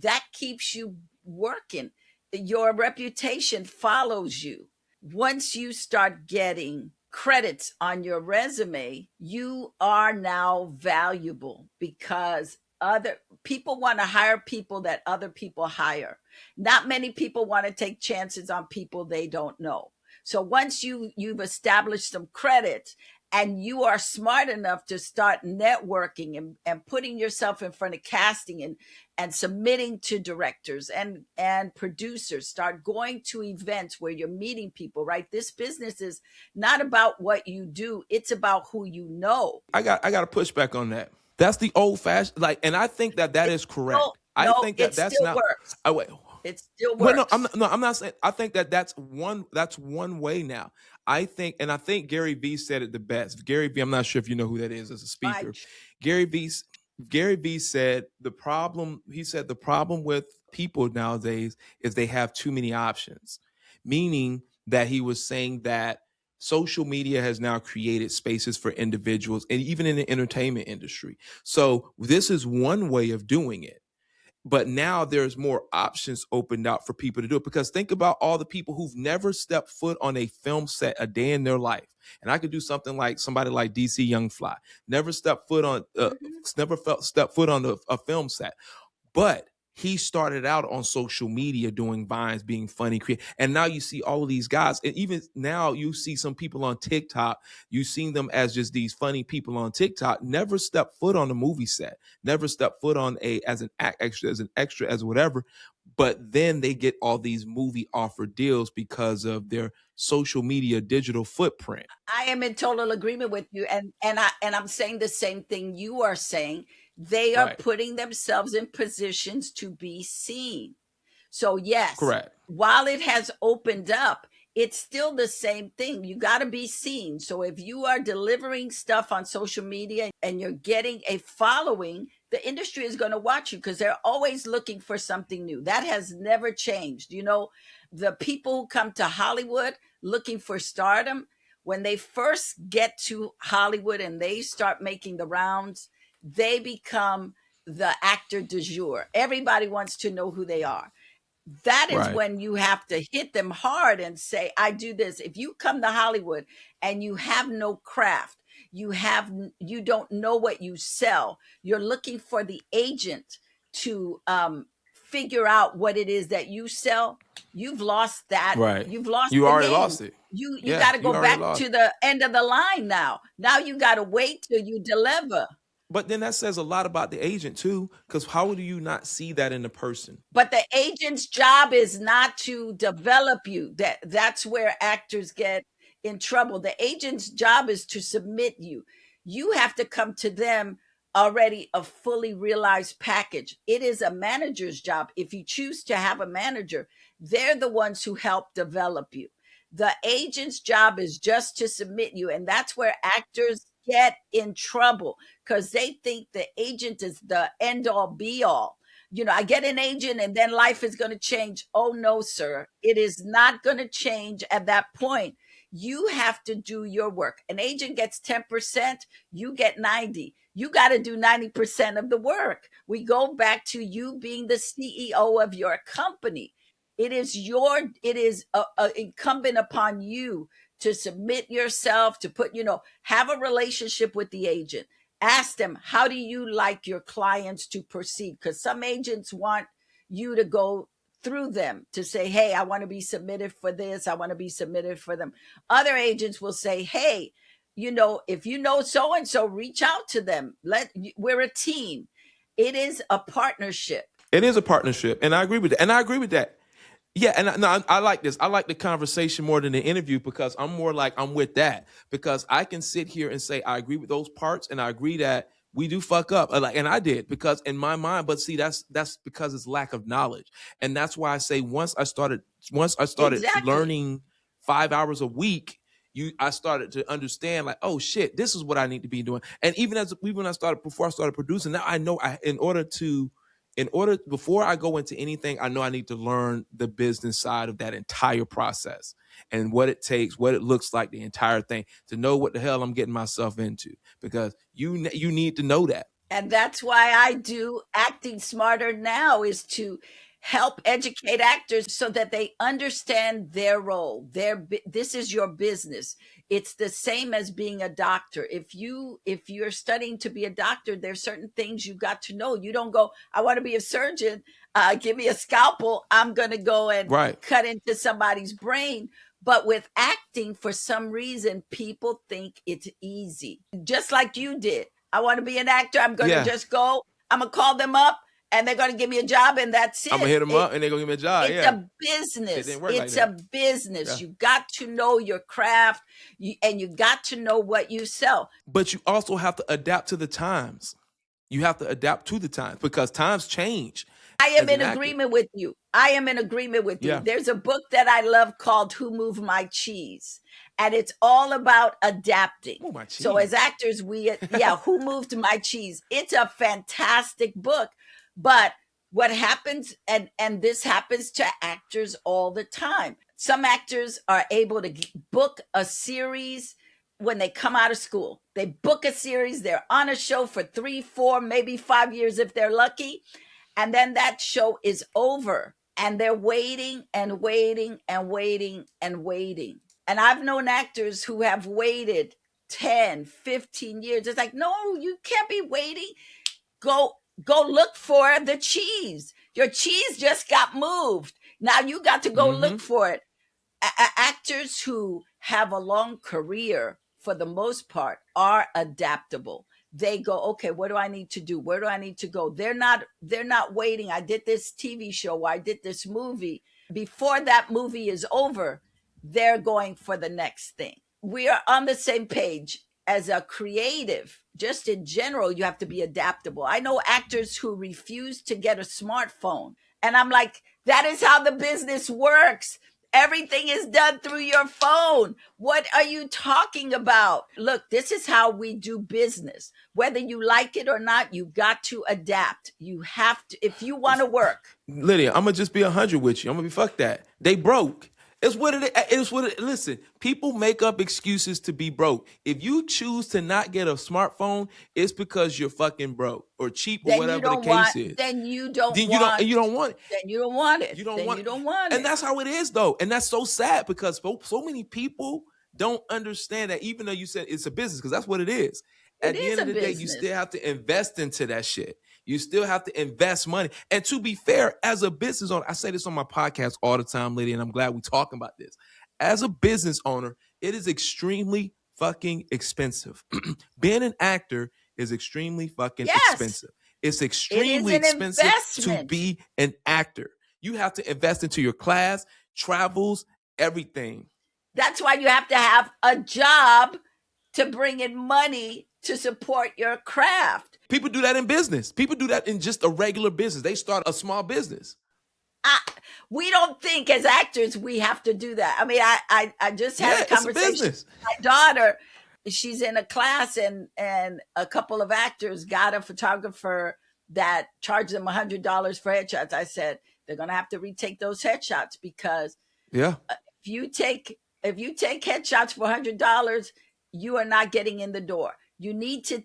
B: that keeps you working. Your reputation follows you. Once you start getting credits on your resume, you are now valuable because other people want to hire people that other people hire. Not many people want to take chances on people they don't know. So once you've established some credits and you are smart enough to start networking and putting yourself in front of casting and submitting to directors and producers, start going to events where you're meeting people, right? This business is not about what you do, it's about who you know.
A: I got to push back on that. That's the old fashioned, like, and I think that
B: It
A: is
B: still,
A: correct. I
B: no,
A: think
B: it
A: that that's
B: still
A: not.
B: works.
A: I wait.
B: It still
A: Well, no,
B: works.
A: I'm not saying. I think that that's one way now. I think Gary Vee said it the best. Gary Vee, I'm not sure if you know who that is as a
B: I
A: speaker. Gary Vee, Gary Vee said the problem. He said the problem with people nowadays is they have too many options, meaning that he was saying that social media has now created spaces for individuals, and even in the entertainment industry. So this is one way of doing it, but now there's more options opened out for people to do it, because think about all the people who've never stepped foot on a film set a day in their life. And I could do something like somebody like DC Young Fly, never stepped foot on
B: Mhm.
A: never felt step foot on a film set, but he started out on social media doing vines, being funny, and now you see all of these guys, and even now you see some people on TikTok. You've seen them as just these funny people on TikTok. Never step foot on a movie set. Never step foot on as an extra, as whatever. But then they get all these movie offer deals because of their social media digital footprint.
B: I am in total agreement with you, and I'm saying the same thing you are saying. They are
A: Right.
B: putting themselves in positions to be seen. So yes,
A: Correct.
B: while it has opened up, it's still the same thing. You got to be seen. So if you are delivering stuff on social media and you're getting a following, the industry is going to watch you because they're always looking for something new. That has never changed. You know, the people who come to Hollywood looking for stardom, when they first get to Hollywood and they start making the rounds, they become the actor du jour. Everybody wants to know who they are. That is
A: Right.
B: when you have to hit them hard and say, I do this. If you come to Hollywood and you have no craft, you don't know what you sell, you're looking for the agent to figure out what it is that you sell, you've lost that.
A: Right.
B: You've lost
A: You
B: the
A: already
B: game.
A: lost it.
B: You
A: Yeah,
B: got to
A: you
B: go
A: already
B: back
A: lost.
B: to the end of the line now. Now you got to wait till you deliver.
A: But then that says a lot about the agent too, because how do you not see that in the person?
B: But the agent's job is not to develop you. That's where actors get in trouble. The agent's job is to submit you. You have to come to them already a fully realized package. It is a manager's job. If you choose to have a manager, they're the ones who help develop you. The agent's job is just to submit you. And that's where actors get in trouble because they think the agent is the end all be all. You know, I get an agent and then life is going to change. Oh, no, sir. It is not going to change at that point. You have to do your work. An agent gets 10%, you get 90. You got to do 90% of the work. We go back to you being the CEO of your company. It is incumbent upon you to submit yourself, to put, have a relationship with the agent. Ask them, how do you like your clients to proceed? Because some agents want you to go through them to say, hey, I want to be submitted for this, I want to be submitted for them. Other agents will say, hey, if you know so and so, reach out to them. We're a team. It is a partnership.
A: It is a partnership, and I agree with that. Yeah, and I like this. I like the conversation more than the interview because I'm more like I'm with that because I can sit here and say I agree with those parts, and I agree that we do fuck up, and I did because in my mind. But see, that's because it's lack of knowledge, and that's why I say once I started
B: Exactly.
A: learning 5 hours a week, I started to understand like, oh shit, this is what I need to be doing. And even before I started producing, now I know before I go into anything, I know I need to learn the business side of that entire process and what it takes, what it looks like, the entire thing to know what the hell I'm getting myself into because you need to know that.
B: And that's why I do Acting Smarter Now, is to help educate actors so that they understand their role. This is your business. It's the same as being a doctor. If you're studying to be a doctor, there's certain things you got to know. You don't go, I want to be a surgeon. Give me a scalpel. I'm going to go and
A: Right.
B: cut into somebody's brain. But with acting, for some reason, people think it's easy, just like you did. I want to be an actor. I'm going to just go. I'm going to call them up and they're going to give me a job and that's it.
A: I'm going to hit them up and they're going to give me a job.
B: It's a business. It's a business. You got to know your craft and you got to know what you sell.
A: But you also have to adapt to the times. You have to adapt to the times because times change.
B: I am in agreement with you.
A: Yeah.
B: There's a book that I love called Who Moved My Cheese? And it's all about adapting.
A: Oh, my cheese.
B: So as actors, Who Moved My Cheese? It's a fantastic book. But what happens, and this happens to actors all the time. Some actors are able to book a series when they come out of school. They book a series, they're on a show for 3, 4, maybe 5 years if they're lucky. And then that show is over and they're waiting and waiting and waiting and waiting. And I've known actors who have waited 10, 15 years. It's like, no, you can't be waiting. Go look for the cheese. Your cheese just got moved. Now you got to go look for it. Actors who have a long career, for the most part, are adaptable. They go, okay, what do I need to do? Where do I need to go? They're not waiting. I did this TV show, or I did this movie. Before that movie is over, they're going for the next thing. We are on the same page. As a creative, just in general, you have to be adaptable. I know actors who refuse to get a smartphone, and I'm like, that is how the business works. Everything is done through your phone. What are you talking about? Look, this is how we do business. Whether you like it or not, you got to adapt. You have to, if you want to work.
A: Lydia, I'm gonna just be 100 with you. I'm gonna be fuck that. They broke. It's what it is. It's what it. Listen, people make up excuses to be broke. If you choose to not get a smartphone, it's because you're fucking broke or cheap or whatever the case is.
B: Then you don't
A: You
B: want
A: don't want it.
B: Then you don't want it.
A: You don't
B: Then
A: want
B: you don't want it.
A: And that's how it is, though. And that's so sad because so many people don't understand that. Even though you said it's a business, because that's what it is. At the end of the day, you still have to invest into that shit. You still have to invest money. And to be fair, as a business owner, I say this on my podcast all the time, Lydia, and I'm glad we're talking about this. As a business owner, it is extremely fucking expensive. Being an actor is extremely fucking expensive. It's extremely expensive to be an actor. You have to invest into your class, travels, everything.
B: That's why you have to have a job to bring in money to support your craft.
A: People do that in business. People do that in just a regular business. They start a small business.
B: We don't think as actors we have to do that. I mean, I just had a conversation with my daughter. She's in a class, and a couple of actors got a photographer that charged them $100 for headshots. I said, they're going to have to retake those headshots, because if you take headshots for $100, you are not getting in the door. You need to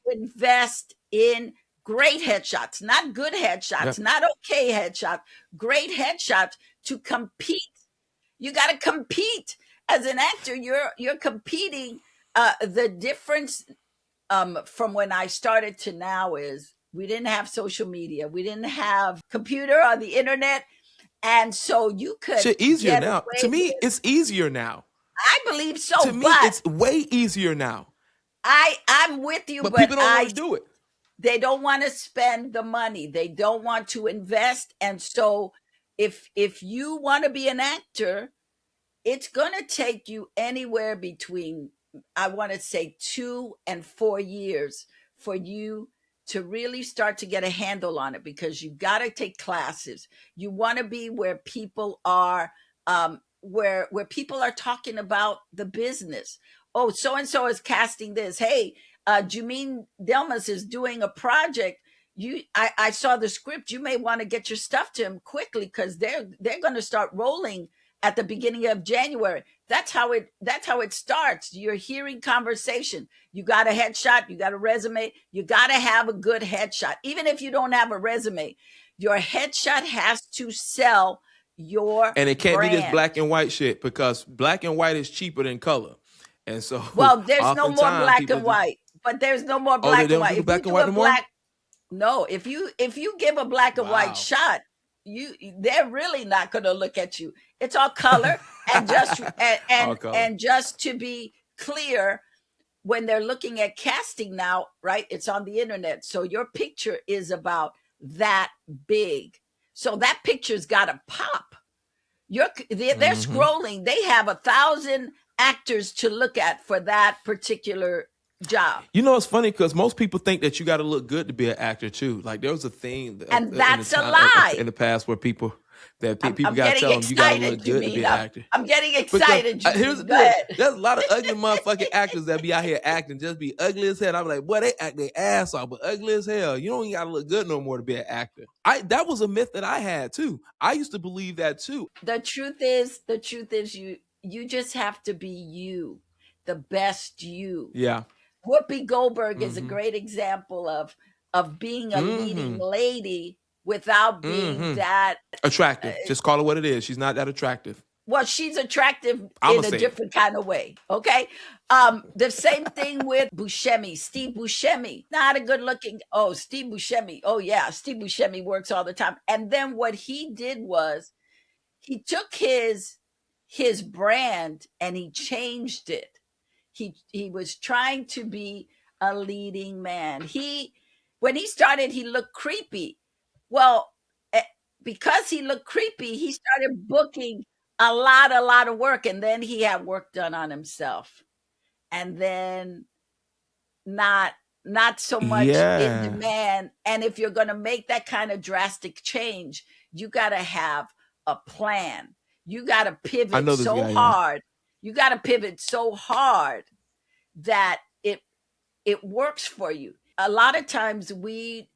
B: invest in great headshots, not good headshots, not okay headshots, great headshots to compete. You got to compete as an actor. You're competing. The difference from when I started to now is we didn't have social media. We didn't have computer or the internet. And so you could
A: shit easier now. To me, it's easier now.
B: I believe so.
A: To me, it's way easier now.
B: I'm with you, but
A: people don't want to do it.
B: They don't want to spend the money. They don't want to invest. And so if you want to be an actor, it's going to take you anywhere between, I want to say, 2 and 4 years for you to really start to get a handle on it, because you got to take classes. You want to be where people are, where people are talking about the business. Oh, so-and-so is casting this. Hey, Juming Delmas is doing a project. I saw the script. You may want to get your stuff to him quickly, because they're going to start rolling at the beginning of January. That's how it starts. You're hearing conversation. You got a headshot. You got a resume. You got to have a good headshot. Even if you don't have a resume, your headshot has to sell your
A: And it can't
B: brand.
A: be this black and white shit, because black and white is cheaper than color. And so,
B: well, there's no more black and white. But there's no more black and white.
A: Black and white anymore?
B: No, if you give a black and white shot, they're really not going to look at you. It's all color. And just and just to be clear, when they're looking at casting now, right? It's on the internet, so your picture is about that big. So that picture's got to pop. They're scrolling. They have 1,000 actors to look at for that particular job.
A: You know, it's funny because most people think that you got to look good to be an actor too. Like there was a thing,
B: and that's a lie
A: in the past where people got to tell them you got to look good to be an actor.
B: I'm getting excited.
A: Here's the deal. There's a lot of ugly motherfucking actors that be out here acting, just be ugly as hell. I'm like, boy, they act their ass off, but ugly as hell. You don't even got to look good no more to be an actor. That was a myth that I had too. I used to believe that too.
B: The truth is, you just have to be you, the best you.
A: Yeah.
B: Whoopi Goldberg is a great example of being a leading lady without being that
A: attractive. Just call it what it is. She's not that attractive.
B: Well, she's attractive
A: I'm
B: in
A: gonna
B: a
A: say it.
B: different kind of way. Okay. The same thing with Buscemi, Steve Buscemi, not a good looking. Oh, Steve Buscemi. Oh, yeah. Steve Buscemi works all the time. And then what he did was he took his brand and he changed it. He was trying to be a leading man. He When he started, he looked creepy. Well, eh, because he looked creepy, he started booking a lot of work, and then he had work done on himself, and then not not so much in
A: Yeah,
B: demand. And if you're going to make that kind of drastic change, you got to have a plan. You got to
A: I
B: pivot
A: know this
B: so
A: guy. Yeah,
B: hard. You got to pivot so hard that it works for you. A lot of times we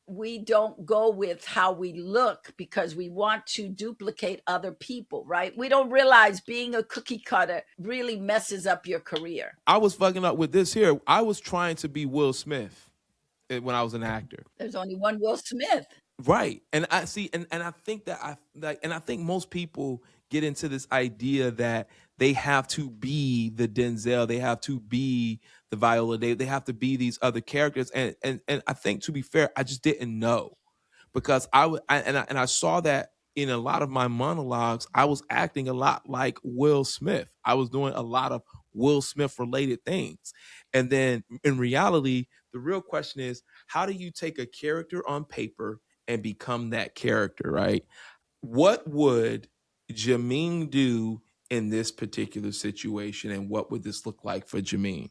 B: don't go with how we look because we want to duplicate other people, right? We don't realize being a cookie cutter really messes up your career.
A: I was fucking up with this here. I was trying to be Will Smith when I was an actor.
B: There's only one Will Smith.
A: Right. And I see and I think that I think most people get into this idea that they have to be the Denzel, they have to be the Viola, they have to be these other characters. And I think, to be fair, I just didn't know, because I saw that in a lot of my monologues. I was acting a lot like Will Smith. I was doing a lot of Will Smith related things. And then in reality, the real question is, how do you take a character on paper and become that character, right? What would Jamine do in this particular situation, and what would this look like for Jamine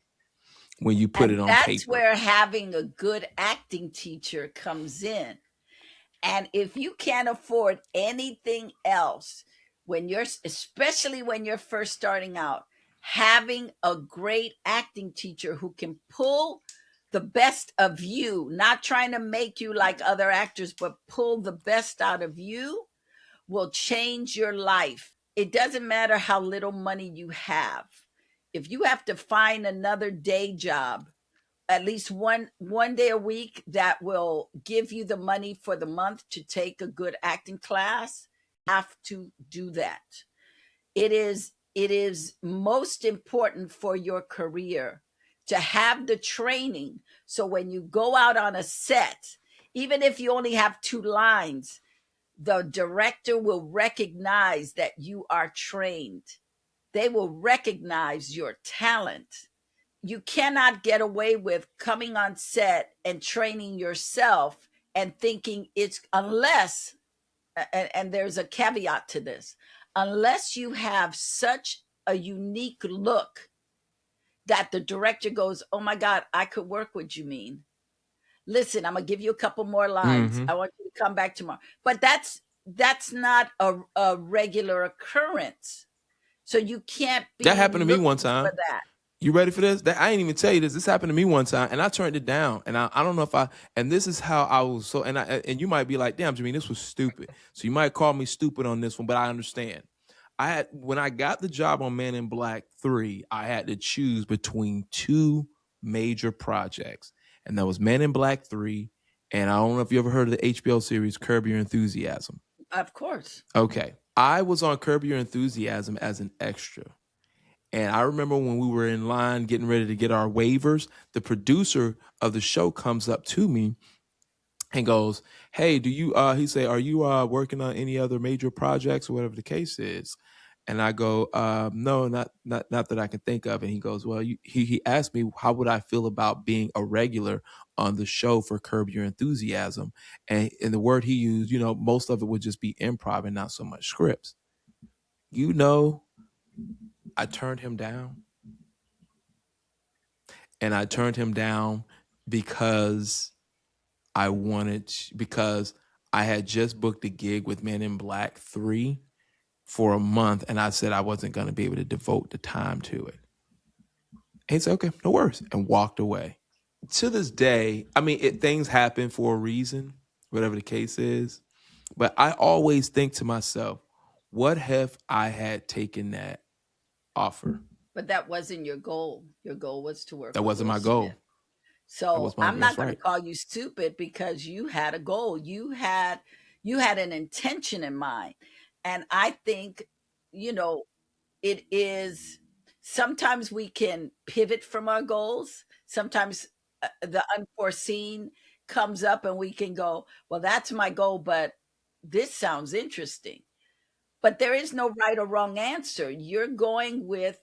A: when you put it
B: And
A: on
B: that's
A: paper?
B: where having a good acting teacher comes in. And if you can't afford anything else, especially when you're first starting out, having a great acting teacher who can pull the best of you, not trying to make you like other actors, but pull the best out of you, will change your life. It doesn't matter how little money you have. If you have to find another day job, at least one day a week, that will give you the money for the month to take a good acting class, have to do that. It is most important for your career to have the training, so when you go out on a set, even if you only have two lines, the director will recognize that you are trained. They will recognize your talent. You cannot get away with coming on set and training yourself and thinking it's, unless, and there's a caveat to this, unless you have such a unique look that the director goes, oh my God, I could work with Jamine. Listen, I'm gonna give you a couple more lines.
A: Mm-hmm.
B: I want you to come back tomorrow. But that's not a regular occurrence. So you can't
A: That
B: be
A: happened to me one
B: looking for
A: time.
B: that.
A: You ready for this? I ain't even tell you this. This happened to me one time, and I turned it down. And I don't know if I. And this is how I was. So, and you might be like, "Damn, Jamie, this was stupid." So you might call me stupid on this one, but I understand. When I got the job on Man in Black 3, I had to choose between two major projects, and that was Man in Black 3, and I don't know if you ever heard of the HBO series Curb Your Enthusiasm.
B: Of course.
A: Okay, I was on Curb Your Enthusiasm as an extra. And I remember when we were in line getting ready to get our waivers, the producer of the show comes up to me and goes, "Hey, do you?" He say, "Are you working on any other major projects or whatever the case is?" And I go, "No, not that I can think of." And he goes, "Well, he asked me how would I feel about being a regular on the show for Curb Your Enthusiasm." And the word he used, most of it would just be improv and not so much scripts. You know, I turned him down. And I turned him down because because I had just booked a gig with Men in Black 3 for a month, and I said I wasn't going to be able to devote the time to it. And he said, "Okay, no worries," and walked away. To this day, I mean, things happen for a reason, whatever the case is. But I always think to myself, what if I had taken that offer?
B: But that wasn't your goal. Your goal was to work
A: That
B: with
A: wasn't
B: Will
A: my
B: Smith.
A: goal.
B: So I'm
A: That's
B: not going to
A: right.
B: call you stupid because you had a goal. You had an intention in mind. And I think, you know, it is, sometimes we can pivot from our goals. Sometimes the unforeseen comes up and we can go, well, that's my goal, but this sounds interesting. But there is no right or wrong answer. You're going with,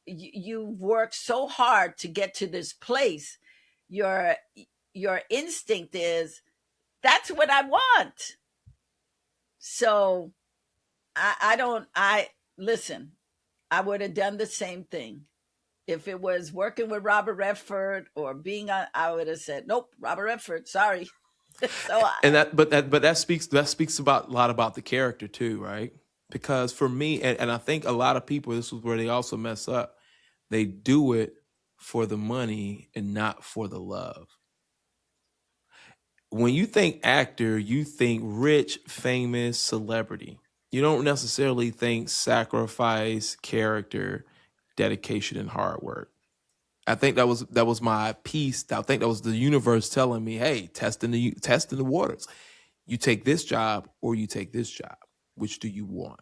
B: you've worked so hard to get to this place. Your your instinct is, that's what I want. So I don't, I listen, I would have done the same thing. If it was working with Robert Redford or being on, I would have said, nope, Robert Redford, sorry. So
A: And that speaks about a lot about the character too, right? Because for me, and I think a lot of people, this is where they also mess up. They do it for the money and not for the love. When you think actor, you think rich, famous, celebrity. You don't necessarily think sacrifice, character, dedication, and hard work. I think that was my piece. I think that was the universe telling me, "Hey, testing the waters. You take this job or you take this job. Which do you want?"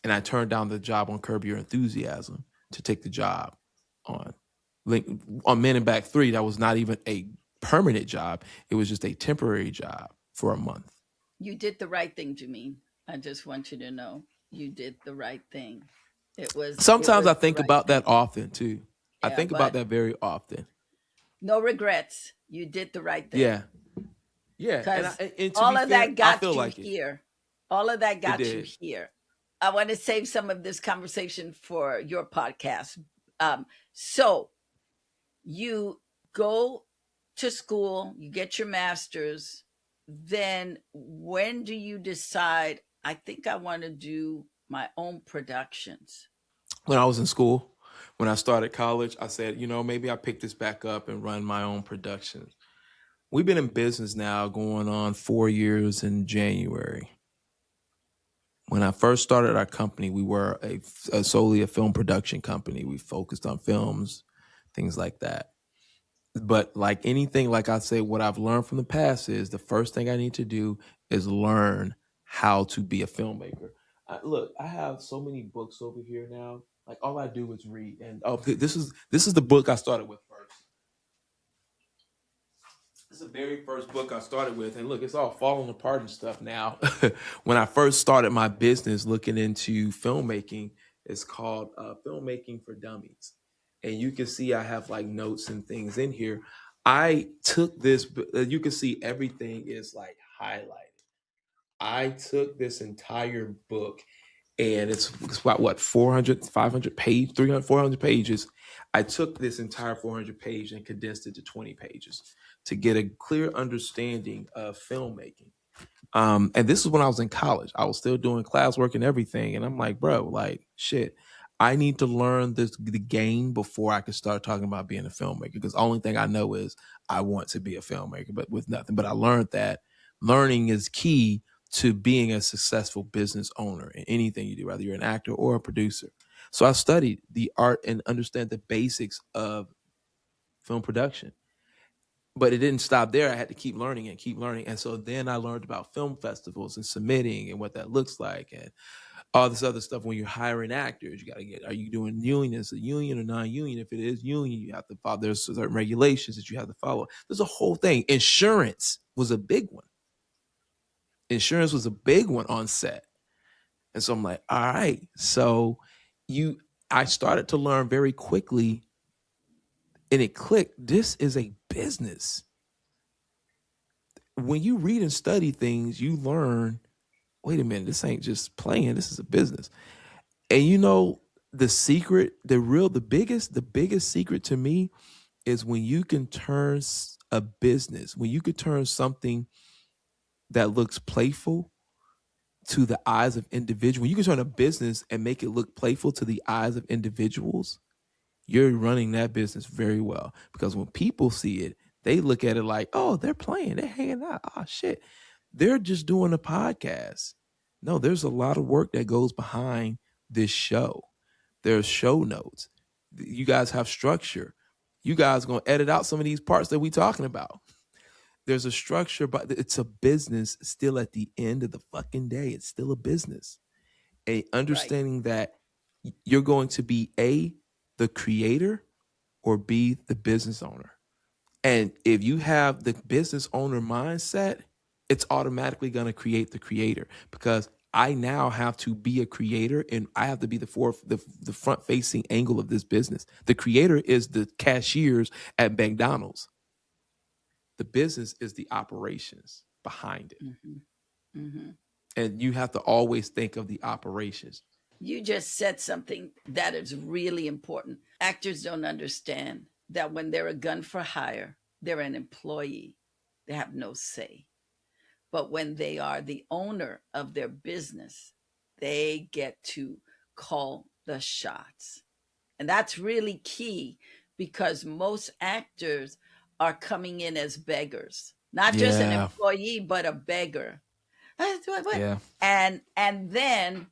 A: And I turned down the job on Curb Your Enthusiasm to take the job on Link on Men in Black 3. That was not even a permanent job. It was just a temporary job for a month.
B: you did the right thing, Jamine. I just want you to know you did the right thing. It
A: Sometimes
B: was
A: I
B: the
A: think
B: right
A: about that
B: thing.
A: often too. I
B: Yeah,
A: think about
B: but
A: that very often.
B: no regrets. You did the right thing.
A: Yeah, yeah. And
B: Because
A: to
B: all
A: be
B: of
A: fair,
B: that
A: I
B: got
A: feel
B: you
A: like it.
B: here. All of that
A: It
B: got you
A: did.
B: here. I want to save some of this conversation for your podcast. So you go to school, you get your master's. Then when do you decide, I think I want to do my own productions?
A: When I was in school, when I started college, I said, maybe I pick this back up and run my own productions. We've been in business now going on 4 years in January. When I first started our company, we were solely a film production company. We focused on films, things like that. But like anything, like I say, what I've learned from the past is the first thing I need to do is learn how to be a filmmaker. Look, I have so many books over here now. Like all I do is read, and this is the book I started with first. It's the very first book I started with, and look, it's all falling apart and stuff now. When I first started my business looking into filmmaking, it's called Filmmaking for Dummies. And you can see I have like notes and things in here. I took this, you can see everything is like highlighted. I took this entire book, and it's about what, 400, 500 page, 300, 400 pages. I took this entire 400 page and condensed it to 20 pages to get a clear understanding of filmmaking. And this is when I was in college. I was still doing classwork and everything. And I'm like, bro, like, shit, I need to learn the game before I can start talking about being a filmmaker. Because the only thing I know is I want to be a filmmaker, but with nothing. But I learned that learning is key to being a successful business owner in anything you do, whether you're an actor or a producer. So I studied the art and understand the basics of film production. But it didn't stop there. I had to keep learning and keep learning. And so then I learned about film festivals and submitting and what that looks like and all this other stuff. When you're hiring actors, you got to get, are you doing union? Is it union or non-union? If it is union, you have to follow, there's certain regulations that you have to follow. There's a whole thing. Insurance was a big one. Insurance was a big one on set. And so I'm like, all right. So you, I started to learn very quickly, and it clicked. This is a business. When you read and study things, you learn, wait a minute, this ain't just playing, this is a business. And the secret, the biggest secret to me is when you can turn a business, when you could turn something that looks playful to the eyes of individuals, when you can turn a business and make it look playful to the eyes of individuals, you're running that business very well. Because when people see it, they look at it like, oh, they're playing, they're hanging out. Oh, shit. They're just doing a podcast. No, there's a lot of work that goes behind this show. There's show notes. You guys have structure. You guys going to edit out some of these parts that we talking about. There's a structure, but it's a business still at the end of the fucking day. It's still a business. A
B: Right.
A: understanding that you're going to be A, the creator, or B, the business owner. And if you have the business owner mindset, it's automatically going to create the creator, because I now have to be a creator and I have to be the front facing angle of this business. The creator is the cashiers at McDonald's. The business is the operations behind it.
B: Mm-hmm. Mm-hmm.
A: And you have to always think of the operations.
B: You just said something that is really important. Actors don't understand that when they're a gun for hire, they're an employee. They have no say. But when they are the owner of their business, they get to call the shots. And that's really key, because most actors are coming in as beggars, not just an
A: Yeah.
B: employee, but a beggar.
A: Yeah.
B: And then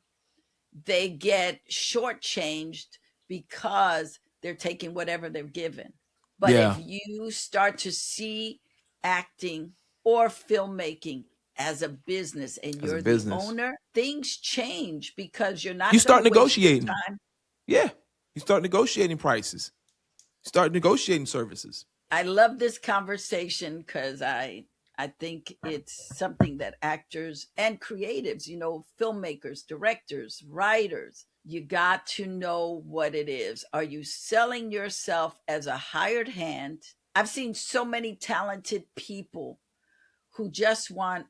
B: they get shortchanged because they're taking whatever they're given. But if
A: Yeah.
B: you start to see acting or filmmaking as a business and
A: As a
B: you're the
A: business,
B: owner, things change because you're
A: you
B: not going to
A: start
B: waste your
A: negotiating.
B: time.
A: Yeah. You start negotiating prices, start negotiating services.
B: I love this conversation because I think it's something that actors and creatives, filmmakers, directors, writers, you got to know what it is. Are you selling yourself as a hired hand? I've seen so many talented people who just want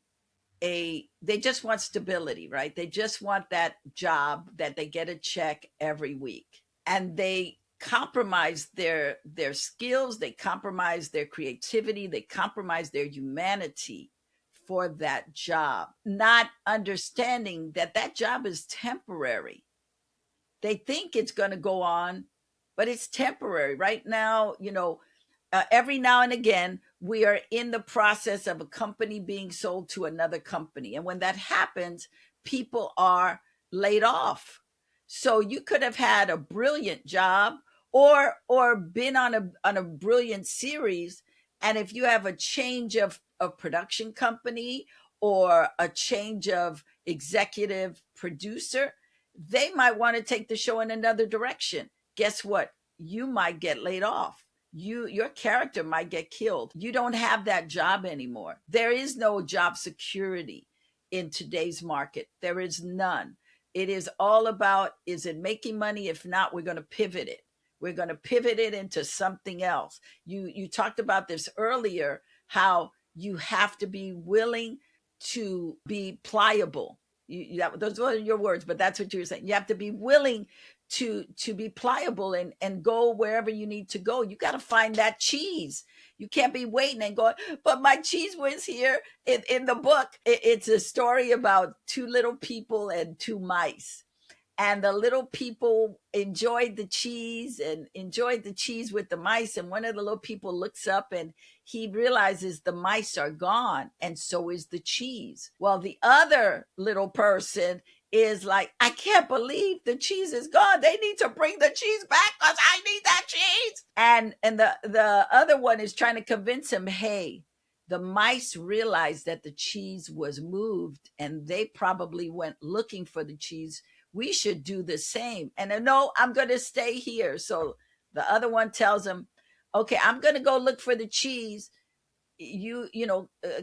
B: they just want stability, right? They just want that job that they get a check every week. And they compromise their skills, they compromise their creativity, they compromise their humanity for that job, not understanding that that job is temporary. They think it's going to go on, but it's temporary. Right now, every now and again, we are in the process of a company being sold to another company. And when that happens, people are laid off. So you could have had a brilliant job or been on a brilliant series. And if you have a change of production company or a change of executive producer, they might want to take the show in another direction. Guess what? You might get laid off. Your character might get killed. You don't have that job anymore. There is no job security in today's market. There is none. It is all about, is it making money? If not, we're going to pivot it. We're going to pivot it into something else. You talked about this earlier, how you have to be willing to be pliable. Those were your words, but that's what you were saying. You have to be willing to be pliable and go wherever you need to go. You got to find that cheese. You can't be waiting and going, but my cheese was here. In the book, it's a story about two little people and two mice, and the little people enjoyed the cheese and enjoyed the cheese with the mice. And one of the little people looks up and he realizes the mice are gone, and so is the cheese. Well, the other little person is like, I can't believe the cheese is gone. They need to bring the cheese back because I need that cheese. And the other one is trying to convince him, hey, the mice realized that the cheese was moved and they probably went looking for the cheese. We should do the same. And no, I'm going to stay here. So the other one tells him, okay, I'm going to go look for the cheese.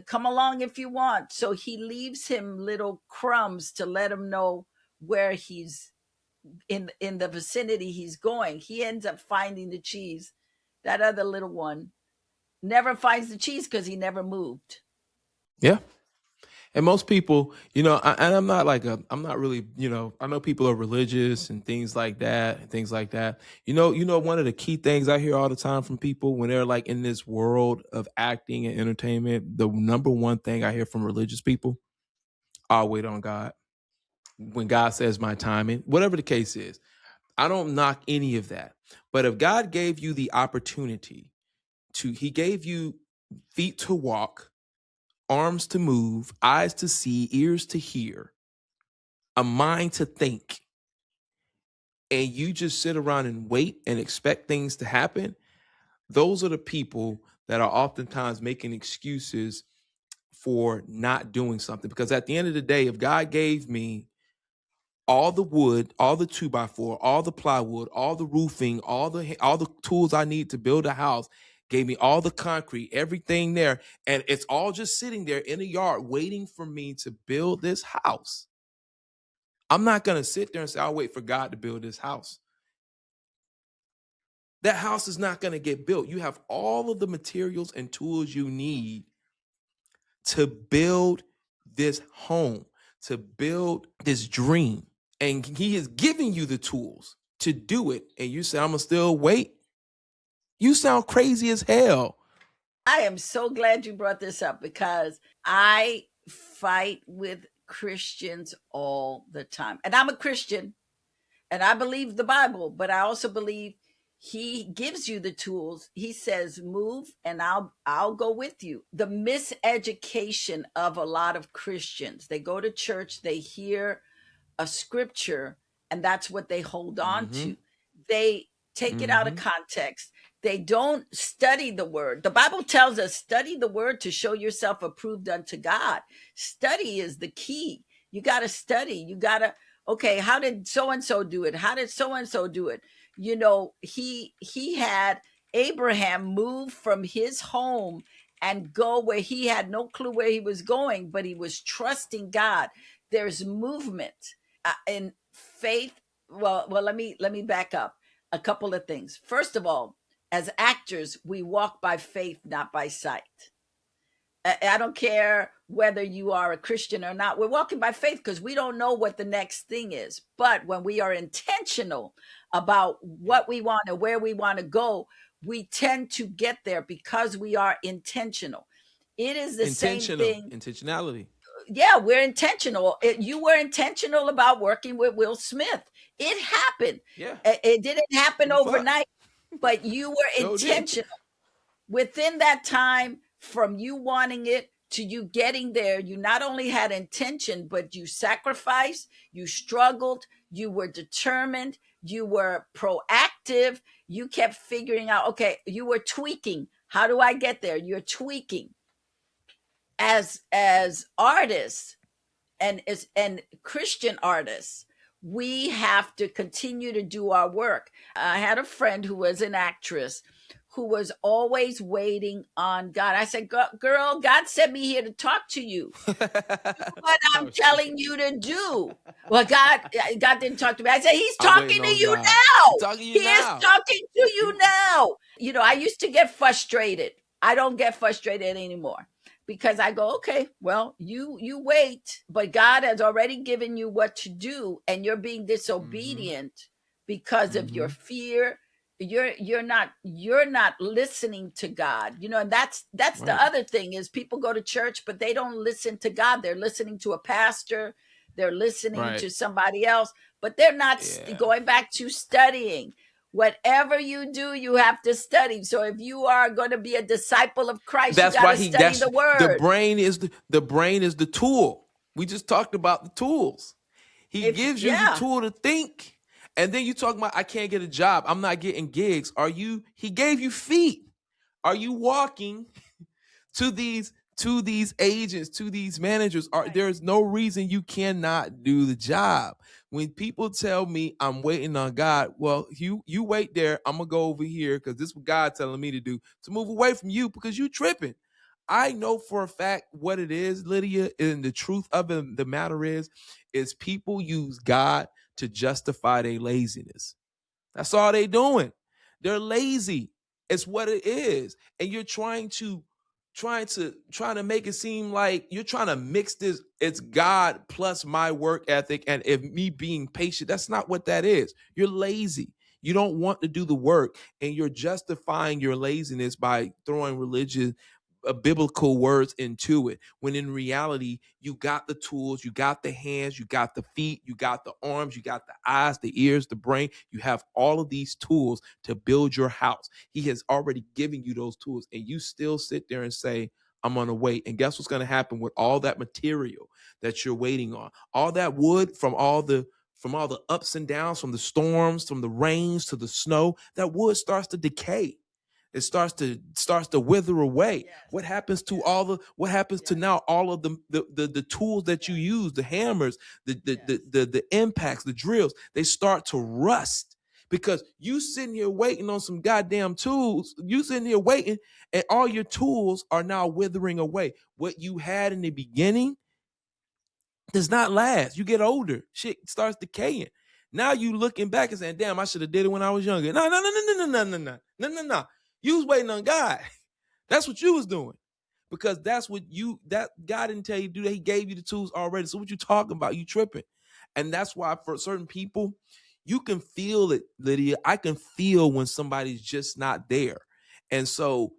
B: Come along if you want. So he leaves him little crumbs to let him know where he's in the vicinity he's going. He ends up finding the cheese. That other little one never finds the cheese because he never moved.
A: Yeah. And most people, and I'm not really, I know people are religious and things like that, one of the key things I hear all the time from people when they're like in this world of acting and entertainment, the number one thing I hear from religious people, I'll wait on God. When God says my timing, whatever the case is, I don't knock any of that. But if God gave you the opportunity he gave you feet to walk, arms to move, eyes to see, ears to hear, a mind to think, and you just sit around and wait and expect things to happen, those are the people that are oftentimes making excuses for not doing something. Because at the end of the day, if God gave me all the wood, all the 2x4, all the plywood, all the roofing, all the tools I need to build a house, gave me all the concrete, everything there, and it's all just sitting there in the yard waiting for me to build this house. I'm not going to sit there and say I'll wait for God to build this house. That house is not going to get built. You have all of the materials and tools you need to build this home, to build this dream. And he is giving you the tools to do it. And you say, I'm going to still wait. You sound crazy as hell.
B: I am so glad you brought this up because I fight with Christians all the time. And I'm a Christian and I believe the Bible, but I also believe he gives you the tools. He says, move and I'll go with you. The miseducation of a lot of Christians. They go to church, they hear a scripture, and that's what they hold on to. They take it out of context. They don't study the word. The Bible tells us, study the word to show yourself approved unto God. Study is the key. You got to study. You got to, okay, how did so-and-so do it? How did so-and-so do it? You know, he had Abraham move from his home and go where he had no clue where he was going, but he was trusting God. There's movement in faith. Well, let me back up a couple of things. First of all, as actors, we walk by faith, not by sight. I don't care whether you are a Christian or not. We're walking by faith because we don't know what the next thing is. But when we are intentional about what we want and where we want to go, we tend to get there because we are intentional. It is the same thing.
A: Intentionality.
B: Yeah, we're intentional. You were intentional about working with Will Smith. It happened.
A: Yeah.
B: It didn't happen overnight, but you were intentional. Within that time, from you wanting it to you getting there, you not only had intention, but you sacrificed, you struggled, you were determined, you were proactive, you kept figuring out, okay, you were tweaking. How do I get there? You're tweaking. As artists and Christian artists, we have to continue to do our work. I had a friend who was an actress who was always waiting on God. I said, girl, God sent me here to talk to you. Do what I'm telling you to do. Well, God didn't talk to me. I said, he's talking to you now. He is talking to you now. You know, I used to get frustrated. I don't get frustrated anymore. Because I go, okay, well, you wait, but God has already given you what to do, and you're being disobedient because of your fear. You're not listening to God, you know, and that's right. The other thing is people go to church, but they don't listen to God. They're listening to a pastor, they're listening to somebody else, but they're not going back to studying. Whatever you do, you have to study. So if you are going to be a disciple of Christ, you got to study the word.
A: The brain is the tool. We just talked about the tools. He gives you the tool to think. And then you talk about, I can't get a job, I'm not getting gigs. He gave you feet. Are you walking to these agents, to these managers? There's no reason you cannot do the job. When people tell me I'm waiting on God, well, you wait there. I'm gonna go over here because this is what God's telling me to do, to move away from you because you tripping. I know for a fact what it is, Lydia, and the truth of the matter is people use God to justify their laziness. That's all they doing. They're lazy. It's what it is. And you're trying to make it seem like you're trying to mix this. It's God plus my work ethic and if me being patient. That's not what that is. You're lazy. You don't want to do the work, and you're justifying your laziness by throwing religious biblical words into it, when in reality you got the tools, you got the hands, you got the feet, you got the arms, you got the eyes, the ears, the brain. You have all of these tools to build your house. He has already given you those tools, and you still sit there and say, I'm gonna wait. And guess what's gonna happen with all that material that you're waiting on, all that wood from all the ups and downs, from the storms, from the rains to the snow? That wood starts to decay. It starts to wither away.
B: Yes.
A: What happens to
B: Yes.
A: what happens to
B: Yes.
A: now all of the tools that you
B: Yes.
A: use, the hammers,
B: Yes.
A: the impacts, the drills, they start to rust because you sitting here waiting on some goddamn tools. You sitting here waiting, and all your tools are now withering away. What you had in the beginning does not last. You get older, shit starts decaying. Now you looking back and saying, "Damn, I should have did it when I was younger." No, no, no, no, no, no, no, no, no, no, no. You was waiting on God. That's what you was doing because that's what that God didn't tell you to do that. He gave you the tools already. So what you talking about? You tripping, and that's why for certain people, you can feel it, Lydia. I can feel when somebody's just not there, and so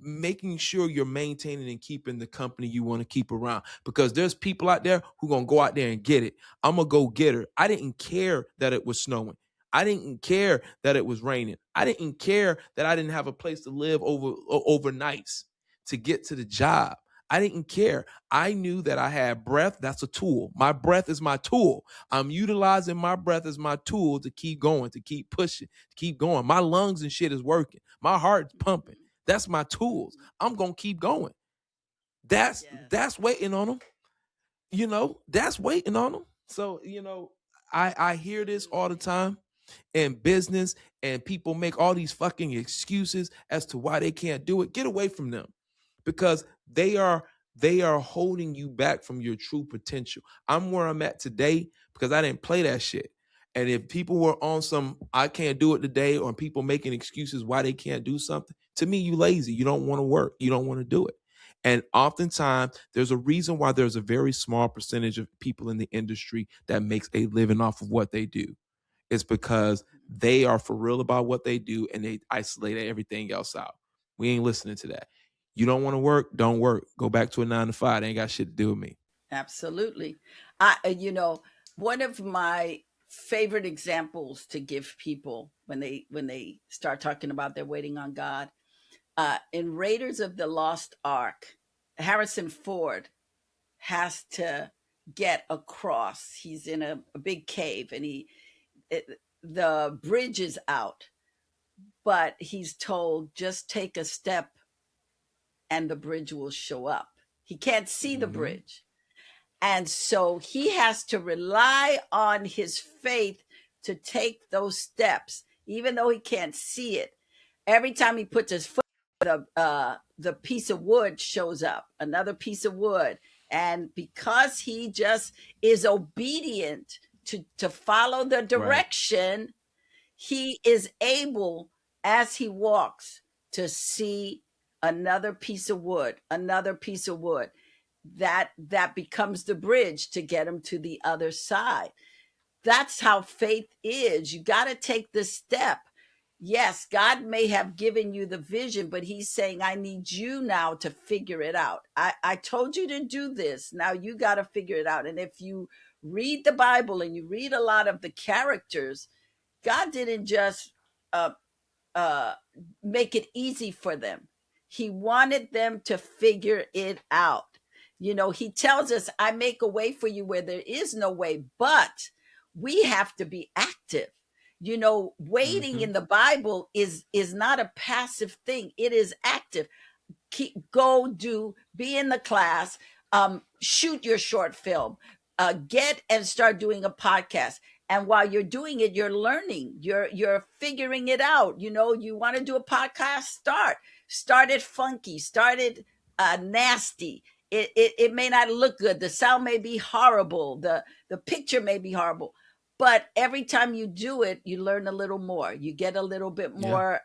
A: making sure you're maintaining and keeping the company you want to keep around because there's people out there who gonna go out there and get it. I'm gonna go get her. I didn't care that it was snowing. I didn't care that it was raining. I didn't care that I didn't have a place to live overnights to get to the job. I didn't care. I knew that I had breath. That's a tool. My breath is my tool. I'm utilizing my breath as my tool to keep going, to keep pushing, to keep going. My lungs and shit is working. My heart's pumping. That's my tools. I'm gonna keep going. That's
B: Yes.
A: that's waiting on them. That's waiting on them. So I hear this all the time in business, and people make all these fucking excuses as to why they can't do it. Get away from them because they are holding you back from your true potential. I'm where I'm at today because I didn't play that shit. And if people were on some I can't do it today, or people making excuses why they can't do something, to me, you lazy. You don't want to work. You don't want to do it. And oftentimes there's a reason why there's a very small percentage of people in the industry that makes a living off of what they do. It's because they are for real about what they do and they isolate everything else out. We ain't listening to that. You don't want to work, don't work. Go back to a 9 to 5. They ain't got shit to do with me.
B: Absolutely. One of my favorite examples to give people when they start talking about they're waiting on God, in Raiders of the Lost Ark, Harrison Ford has to get across. He's in a big cave, and the bridge is out, but he's told just take a step and the bridge will show up. He can't see the
A: Mm-hmm.
B: bridge. And so he has to rely on his faith to take those steps, even though he can't see it. Every time he puts his foot, the piece of wood shows up, another piece of wood. And because he just is obedient to follow the
A: Right.
B: direction, he is able, as he walks, to see another piece of wood, another piece of wood. That becomes the bridge to get him to the other side. That's how faith is. You got to take the step. Yes, God may have given you the vision, but he's saying, I need you now to figure it out. I told you to do this. Now you got to figure it out. And if you read the Bible and you read a lot of the characters, God didn't just uh, uh, make it easy for them. He wanted them to figure it out. He tells us, I make a way for you where there is no way, but we have to be active. Waiting
A: Mm-hmm.
B: in the Bible is not a passive thing. It is active. Go do, be in the class, shoot your short film, get and start doing a podcast. And while you're doing it, you're learning, you're figuring it out. You want to do a podcast, start it funky, start it nasty. It may not look good, the sound may be horrible, the picture may be horrible, but every time you do it, you learn a little more, you get a little bit
A: Yeah.
B: more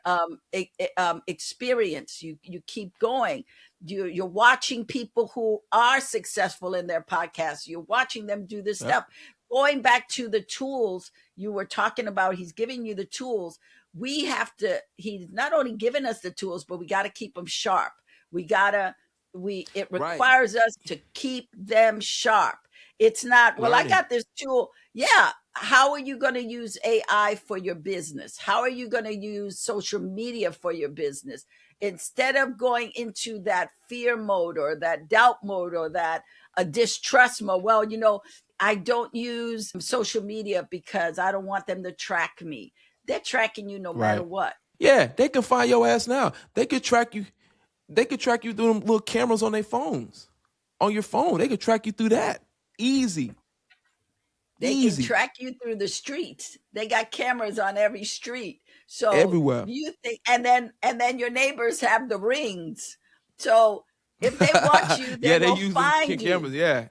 B: experience, you keep going. You're watching people who are successful in their podcasts, you're watching them do this
A: Yep.
B: stuff. Going back to the tools you were talking about, he's giving you the tools. He's not only given us the tools, but we got to keep them sharp. We gotta it
A: Right.
B: requires us to keep them sharp. It's not, well, I
A: Learning.
B: got this tool. Yeah. How are you going to use AI for your business? How are you going to use social media for your business? Instead of going into that fear mode or that doubt mode or that a distrust mode, well, I don't use social media because I don't want them to track me. They're tracking you no matter
A: Right.
B: what.
A: Yeah, they can find your ass now. They could track you. They could track you through them little cameras on their phones. On your phone, they could track you through that. Easy.
B: They can
A: Easy.
B: track you through the streets. They got cameras on every street. So
A: Everywhere.
B: you think, and then your neighbors have the rings. So if they want you, they
A: Yeah, they
B: will
A: use them
B: find
A: cameras.
B: you.
A: Yeah.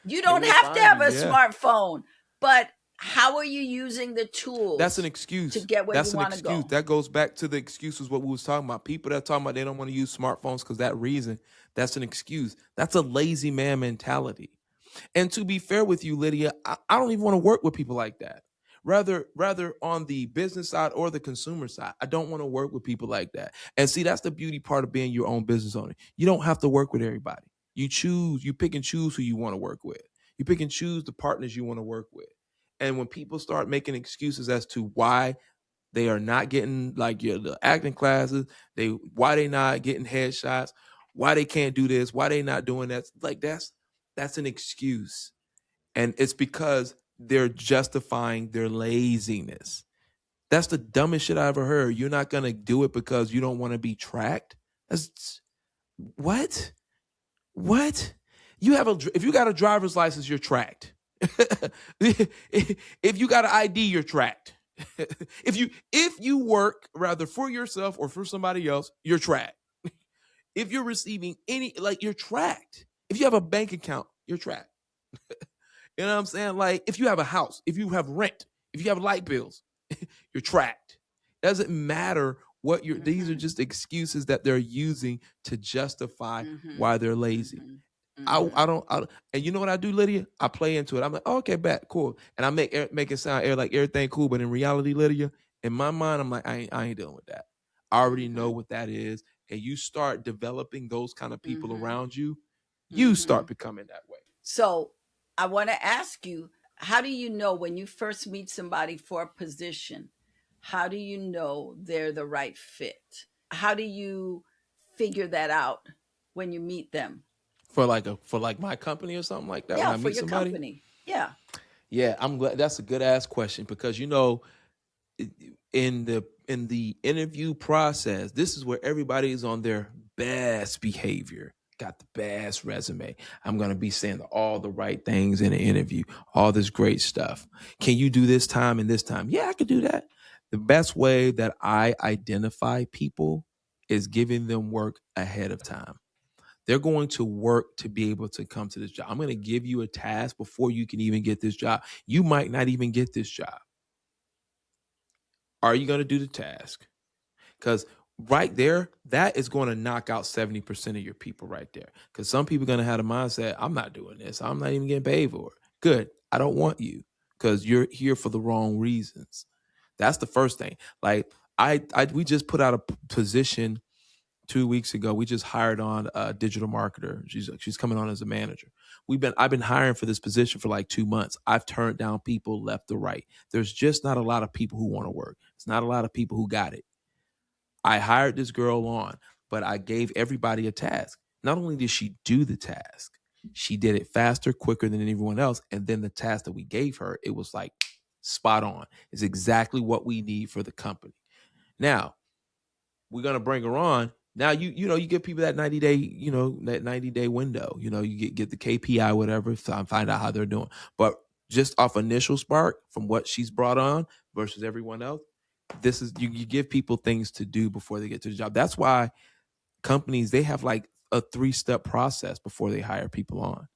B: You
A: They
B: don't
A: will
B: have to
A: find
B: have
A: you.
B: a
A: Yeah.
B: smartphone, but how are you using the
A: That's an
B: tools to
A: excuse.
B: get where you
A: That's an
B: want to
A: excuse.
B: go?
A: That goes back to the excuses what we was talking about. People that are talking about they don't want to use smartphones because that reason. That's an excuse. That's a lazy man mentality. And to be fair with you, Lydia, I don't even want to work with people like that. Rather on the business side or the consumer side, I don't want to work with people like that. And see, that's the beauty part of being your own business owner. You don't have to work with everybody. You choose, you pick and choose who you want to work with. You pick and choose the partners you want to work with. And when people start making excuses as to why they are not getting like the acting classes, why they not getting headshots, why they can't do this, why they not doing that, like that's an excuse. And it's because they're justifying their laziness. That's the dumbest shit I ever heard. You're not gonna do it because you don't want to be tracked. That's what? What? If you got a driver's license, you're tracked. If you got an ID, you're tracked. If you work rather for yourself or for somebody else, you're tracked. If you're receiving you're tracked. If you have a bank account, you're tracked. You know what I'm saying? Like if you have a house, if you have rent, if you have light bills, you're tracked. It doesn't matter what these are
B: Mm-hmm.
A: just excuses that they're using to justify
B: Mm-hmm.
A: why they're lazy.
B: Mm-hmm.
A: I,
B: Mm-hmm.
A: I don't I, and you know what I do, Lydia? I play into it. I'm like, oh, okay, bet, cool. And I make it sound like everything cool, but in reality, Lydia, in my mind, I'm like, I ain't dealing with that. I already know
B: Mm-hmm.
A: what that is. And you start developing those kind of people
B: Mm-hmm.
A: around you, you
B: Mm-hmm.
A: start becoming that way.
B: So I want to ask you, how do you know when you first meet somebody for a position? How do you know they're the right fit? How do you figure that out when you meet them?
A: For like my company or something like that when
B: Yeah,
A: I
B: for
A: meet
B: your
A: somebody.
B: company. Yeah.
A: Yeah, I'm glad that's a good ass question because in the interview process, this is where everybody is on their best behavior, got the best resume. I'm gonna be saying all the right things in an interview, all this great stuff. Can you do this time and this time? Yeah, I could do that. The best way that I identify people is giving them work ahead of time. They're going to work to be able to come to this job. I'm going to give you a task before you can even get this job. You might not even get this job. Are you going to do the task? Because right there, that is going to knock out 70% of your people right there. Because some people are going to have a mindset, I'm not doing this. I'm not even getting paid for it. Good. I don't want you because you're here for the wrong reasons. That's the first thing. Like we just put out a position 2 weeks ago. We just hired on a digital marketer. She's coming on as a manager. I've been hiring for this position for like 2 months. I've turned down people left to right. There's just not a lot of people who want to work. It's not a lot of people who got it. I hired this girl on, but I gave everybody a task. Not only did she do the task, she did it faster, quicker than everyone else. And then the task that we gave her, it was like spot on. It's exactly what we need for the company. Now, we're gonna bring her on. Now you give people that 90 day, that 90-day window. You get the KPI, whatever, find out how they're doing. But just off initial spark from what she's brought on versus everyone else, this is you give people things to do before they get to the job. That's why companies they have like a 3-step process before they hire people on.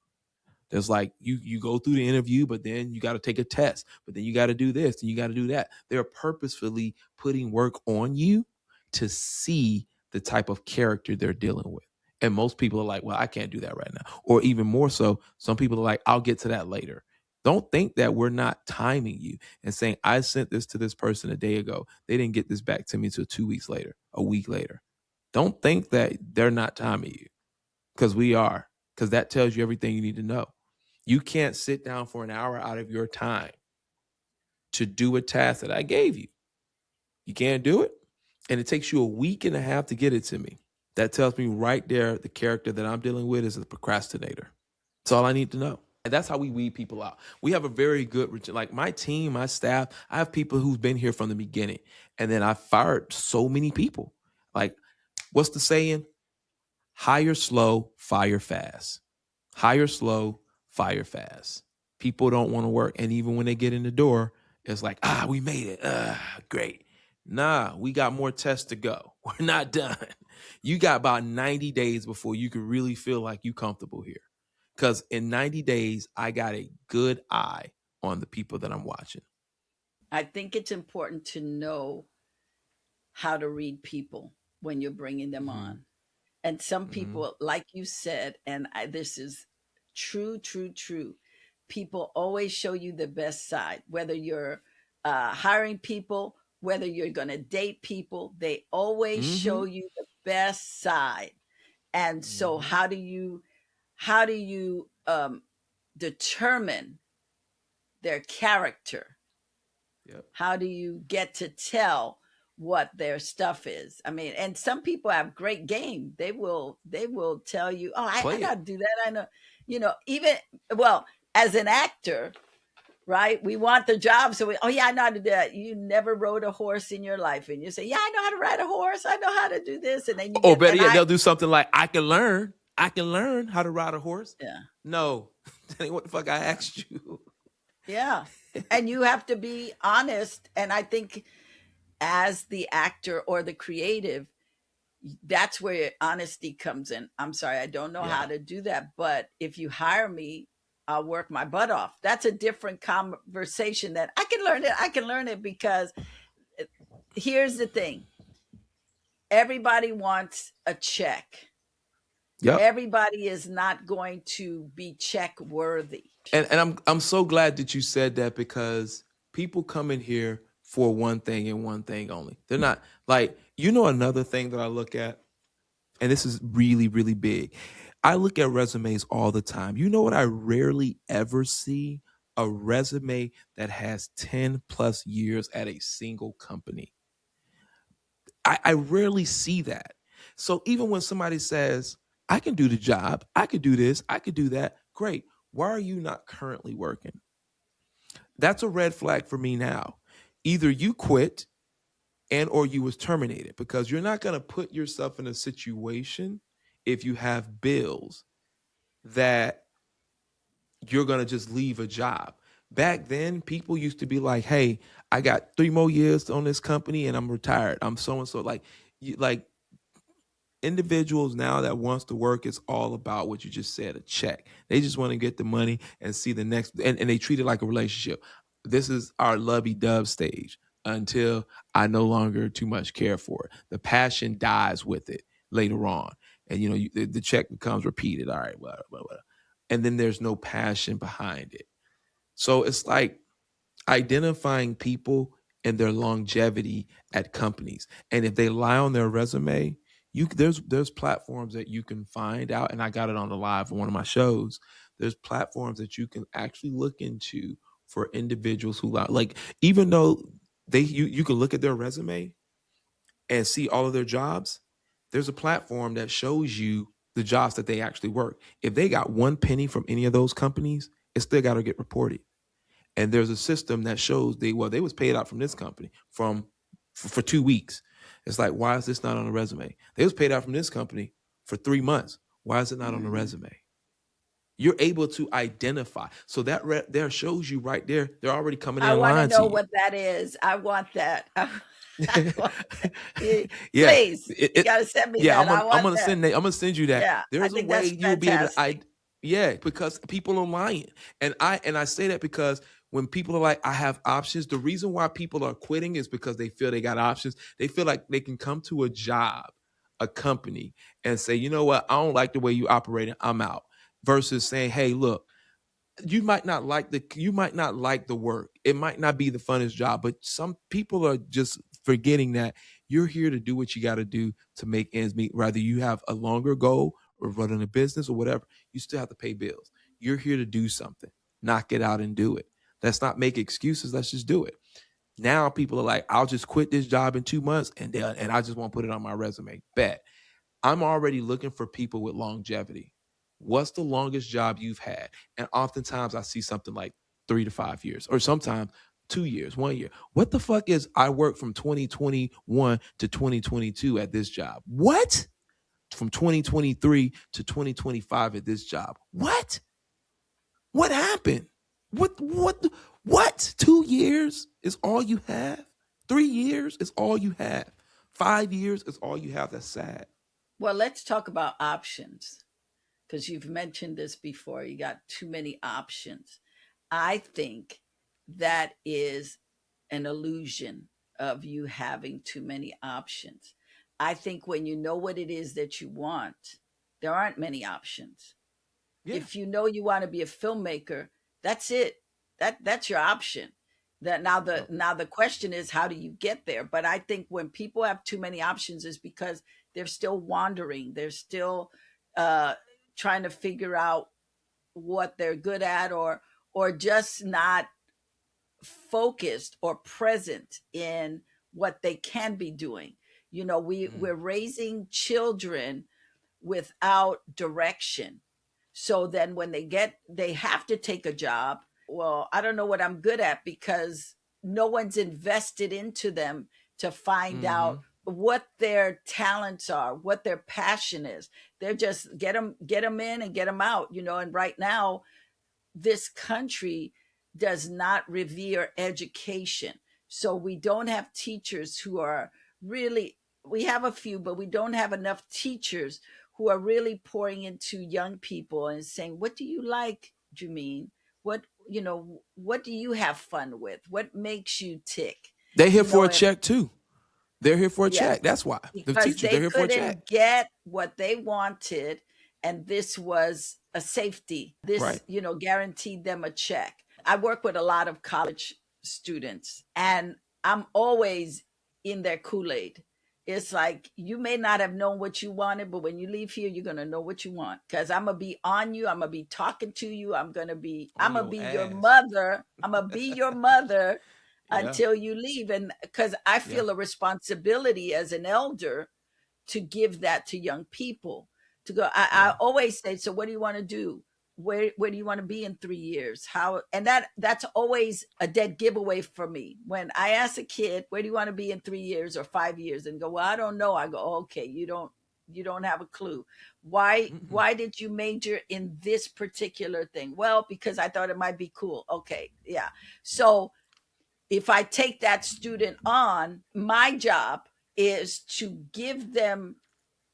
A: There's like you go through the interview, but then you got to take a test, but then you got to do this and you got to do that. They're purposefully putting work on you to see the type of character they're dealing with. And most people are like, well, I can't do that right now. Or even more so, some people are like, I'll get to that later. Don't think that we're not timing you and saying, I sent this to this person a day ago. They didn't get this back to me until 2 weeks later, a week later. Don't think that they're not timing you because we are, because that tells you everything you need to know. You can't sit down for an hour out of your time to do a task that I gave you. You can't do it. And it takes you a week and a half to get it to me. That tells me right there the character that I'm dealing with is a procrastinator. That's all I need to know. And that's how we weed people out. We have a very good, like my team, my staff. I have people who've been here from the beginning, and then I fired so many people. Like, what's the saying? Hire slow, fire fast. Hire slow, fire fast. People don't want to work, and even when they get in the door, it's like, we made it. Great. Nah, we got more tests to go. We're not done. You got about 90 days before you can really feel like you comfortable here. Because in 90 days, I got a good eye on the people that I'm watching.
B: I think it's important to know how to read people when you're bringing them
A: Mm-hmm.
B: on. And some
A: Mm-hmm.
B: people, like you said, and this is true, true, true. People always show you the best side, whether you're hiring people, whether you're going to date people, they always
A: Mm-hmm.
B: show you the best side. And so,
A: Mm-hmm.
B: how do you determine their character?
A: Yep.
B: How do you get to tell what their stuff is? I mean, and some people have great game. They will tell you, oh, I
A: Play
B: know how
A: it.
B: to do that. I know, even well, as an actor, right? We want the job. So oh yeah, I know how to do that. You never rode a horse in your life. And you say, yeah, I know how to ride a horse. I know how to do this. And then you
A: Or
B: get,
A: better
B: and
A: yet, they'll do something like, I can learn. I can learn how to ride a horse.
B: yeah,
A: No, that ain't what the fuck I asked you.
B: yeah. And you have to be honest. And I think as the actor or the creative, that's where honesty comes in. I'm sorry, I don't know how
A: Yeah.
B: to do that, but if you hire me, I'll work my butt off. That's a different conversation that I can learn it. I can learn it because here's the thing. Everybody wants a check.
A: Yep.
B: Everybody is not going to be check worthy.
A: And I'm so glad that you said that, because people come in here for one thing and one thing only. They're not like, another thing that I look at, and this is really, really big. I look at resumes all the time. You know what I rarely ever see? A resume that has 10 plus years at a single company. I rarely see that. So even when somebody says, I can do the job, I could do this, I could do that, great. Why are you not currently working? That's a red flag for me now. Either you quit and or you was terminated, because you're not going to put yourself in a situation, if you have bills, that you're going to just leave a job. Back then, people used to be like, hey, I got 3 more years on this company and I'm retired. I'm so and so. Like individuals now that wants to work, is all about what you just said, a check. They just want to get the money and see the next, and they treat it like a relationship. This is our lovey-dove stage until I no longer too much care for it. The passion dies with it later on, and the check becomes repeated. All right, well, and then there's no passion behind it. So it's like identifying people and their longevity at companies. And if they lie on their resume, there's platforms that you can find out, and I got it on the live on one of my shows. There's platforms that you can actually look into for individuals who lie. Like, even though you can look at their resume and see all of their jobs, there's a platform that shows you the jobs that they actually work. If they got one penny from any of those companies, it still got to get reported. And there's a system that shows they was paid out from this company for 2 weeks. It's like, why is this not on the resume? They was paid out from this company for 3 months. Why is it not on the
B: Mhm.
A: resume? You're able to identify. So that there shows you right there. They're already coming
B: I
A: in
B: want to
A: line to
B: know
A: you.
B: what that is. I want that. I want that.
A: Yeah,
B: Please, you got to send me
A: yeah.
B: that. I want that.
A: I'm gonna send you that.
B: Yeah, I
A: There's a
B: think
A: way
B: that's
A: you'll be able to.
B: fantastic.
A: Yeah, because people are lying, and I say that because when people are like, I have options. The reason why people are quitting is because they feel they got options. They feel like they can come to a job, a company, and say, you know what, I don't like the way you operate. I'm out. Versus saying, hey, look, you might not like the work. It might not be the funnest job, but some people are just forgetting that you're here to do what you got to do to make ends meet. Whether you have a longer goal or running a business or whatever, you still have to pay bills. You're here to do something. Knock it out and do it. Let's not make excuses. Let's just do it. Now people are like, I'll just quit this job in 2 months and I just won't put it on my resume. Bet. I'm already looking for people with longevity. What's the longest job you've had? And oftentimes I see something like 3 to 5 years, or sometimes 2 years, 1 year. What the fuck is I work from 2021 to 2022 at this job? What? From 2023 to 2025 at this job. What? What happened? What? 2 years is all you have? 3 years is all you have? 5 years is all you have? That's sad.
B: Well, let's talk about options because you've mentioned this before. You got too many options. I think that is an illusion of you having too many options. I think when you know what it is that you want, there aren't many options.
A: Yeah.
B: If you know you want to be a filmmaker, that's it. That's your option. That now the question is, how do you get there? But I think when people have too many options is because they're still wandering. They're still uh trying to figure out what they're good at, or just not focused or present in what they can be doing. You know, we're raising children without direction. So then when they have to take a job. Well, I don't know what I'm good at because no one's invested into them to find
A: Mm-hmm.
B: out what their talents are, what their passion is. They're just get them in and get them out, you know. And right now, this country does not revere education. So we don't have teachers who are really, we have a few, but we don't have enough teachers who are really pouring into young people and saying, what do you like, Jamine? What, you know, what do you have fun with? What makes you tick?
A: They here
B: You
A: for
B: know,
A: a
B: and
A: check too. They're here for a
B: yes,
A: check. That's why. The
B: because
A: teachers, they're
B: they
A: here for a check.
B: couldn't get what they wanted, and this was a safety. This,
A: Right.
B: you know, guaranteed them a check. I work with a lot of college students, and I'm always in their Kool-Aid. It's like you may not have known what you wanted, but when you leave here, you're gonna know what you want. Cause I'm gonna be on you, I'm gonna be talking to you, I'm
A: On
B: gonna
A: your
B: be your
A: ass.
B: mother, I'm gonna be your mother
A: Yeah.
B: until you leave. And because I
A: Yeah.
B: feel a responsibility as an elder to give that to young people, to go. I
A: Yeah.
B: always say, so what do you want to do? Where do you want to be in 3 years? How? And that's always a dead giveaway for me. When I ask a kid, where do you want to be in 3 years or 5 years, and go, well, I don't know. I go, okay, you don't have a clue. why
A: Mm-mm.
B: why did you major in this particular thing? Well, because I thought it might be cool. Okay, yeah. So if I take that student on, my job is to give them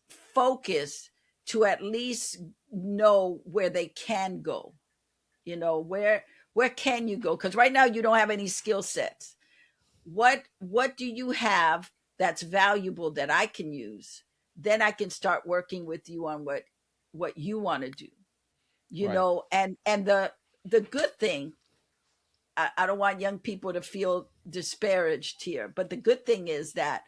B: focus to at least know where they can go. You know, where can you go? Because right now you don't have any skill sets. What do you have that's valuable that I can use? Then I can start working with you on what you want to do. You
A: Right.
B: know, and the good thing, I don't want young people to feel disparaged here, but the good thing is that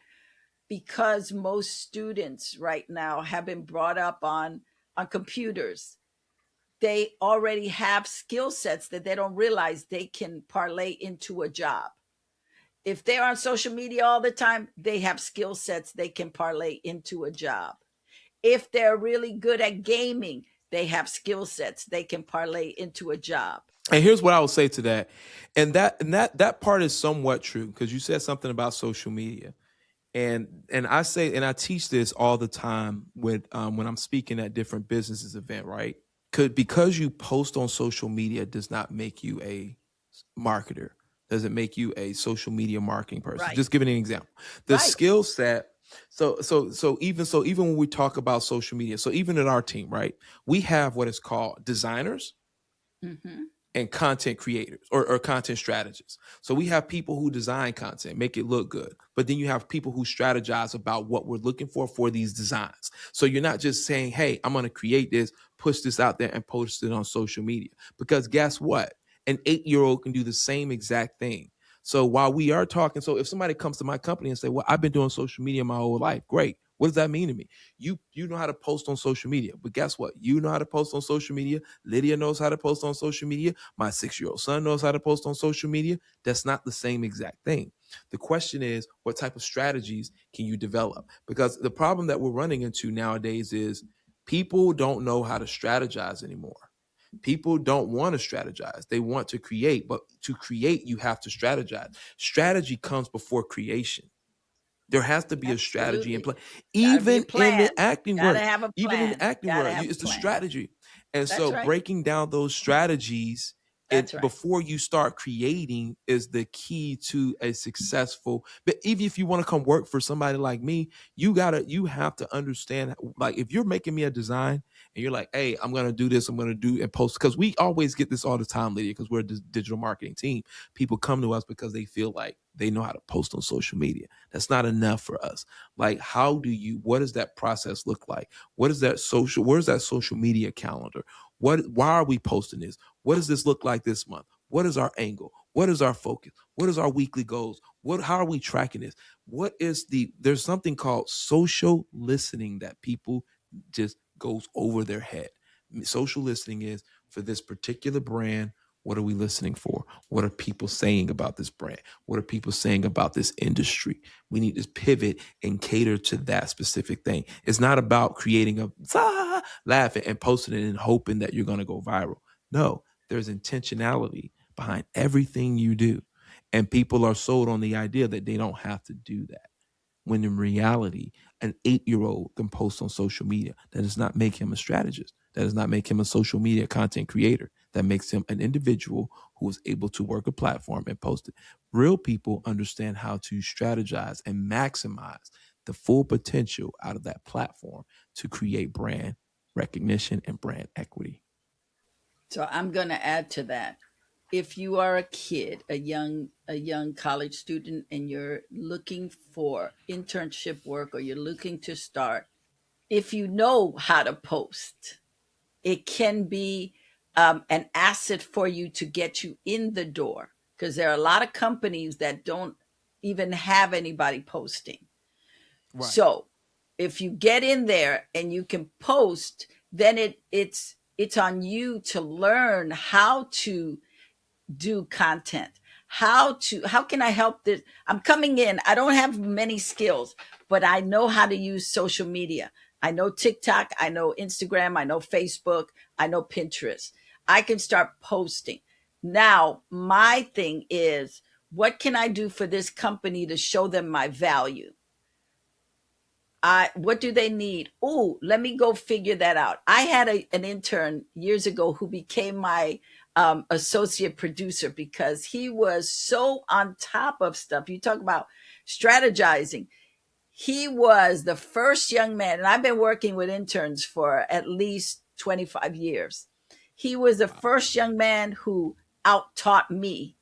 B: because most students right now have been brought up on computers, they already have skill sets that they don't realize they can parlay into a job. If they're on social media all the time, they have skill sets they can parlay into a job. If they're really good at gaming, they have skill sets they can parlay into a job.
A: And here's what I would say to that. And that part is somewhat true because you said something about social media. And I say, and I teach this all the time with when I'm speaking at different businesses event, right? Because you post on social media does not make you a marketer. Doesn't make you a social media marketing person.
B: Right.
A: Just giving an example. The
B: Right.
A: skill set. So even when we talk about social media, so even in our team, right, we have what is called designers
B: Hmm.
A: and content creators or content strategists. So we have people who design content, make it look good, but then you have people who strategize about what we're looking for these designs. So you're not just saying, hey, I'm going to create this, push this out there and post it on social media. Because guess what? An 8-year-old can do the same exact thing. So while we are talking, so if somebody comes to my company and say, well, I've been doing social media my whole life, great. What does that mean to me? You know how to post on social media, but guess what? You know how to post on social media. Lydia knows how to post on social media. My 6-year-old son knows how to post on social media. That's not the same exact thing. The question is, what type of strategies can you develop? Because the problem that we're running into nowadays is People don't know how to strategize anymore. People don't want to strategize. They want to create, but to create, you have to strategize. Strategy comes before creation. There has to be a strategy in
B: Absolutely.
A: play,
B: Got to be a
A: even in
B: plan.
A: the acting
B: Got to
A: work.
B: have a
A: Even in the
B: plan.
A: acting
B: Got to
A: work,
B: have a
A: it's the
B: plan.
A: strategy. And
B: That's
A: so,
B: right.
A: breaking down those strategies,
B: That's
A: it
B: right.
A: before you start creating is the key to a successful. But even if you want to come work for somebody like me, you have to understand. Like, if you're making me a design and you're like, hey, I'm gonna do this, I'm gonna do and post, because we always get this all the time, Lydia, because we're a digital marketing team. People come to us because they feel like they know how to post on social media. That's not enough for us. Like, what does that process look like? Where's that social media calendar? Why are we posting this? What does this look like this month? What is our angle? What is our focus? What is our weekly goals? How are we tracking this? There's something called social listening that people just goes over their head. Social listening is, for this particular brand, what are we listening for? What are people saying about this brand? What are people saying about this industry? We need to pivot and cater to that specific thing. It's not about creating laughing and posting it and hoping that you're going to go viral. No, there's intentionality behind everything you do. And people are sold on the idea that they don't have to do that. When in reality, an 8-year-old can post on social media. That does not make him a strategist. That does not make him a social media content creator. That makes him an individual who is able to work a platform and post it. Real people understand how to strategize and maximize the full potential out of that platform to create brand recognition and brand equity.
B: So I'm going to add to that. If you are a kid, a young college student, and you're looking for internship work or you're looking to start, if you know how to post, it can be an asset for you to get you in the door, because there are a lot of companies that don't even have anybody posting.
A: Right.
B: So if you get in there and you can post, then it's on you to learn how to do content. How can I help this? I'm coming in, I don't have many skills, but I know how to use social media. I know TikTok, I know Instagram, I know Facebook, I know Pinterest. I can start posting. Now my thing is, what can I do for this company to show them my value? What do they need? Oh, let me go figure that out. I had an intern years ago who became my associate producer because he was so on top of stuff. You talk about strategizing. He was the first young man, and I've been working with interns for at least 25 years. He was the
A: Wow.
B: first young man who out taught me.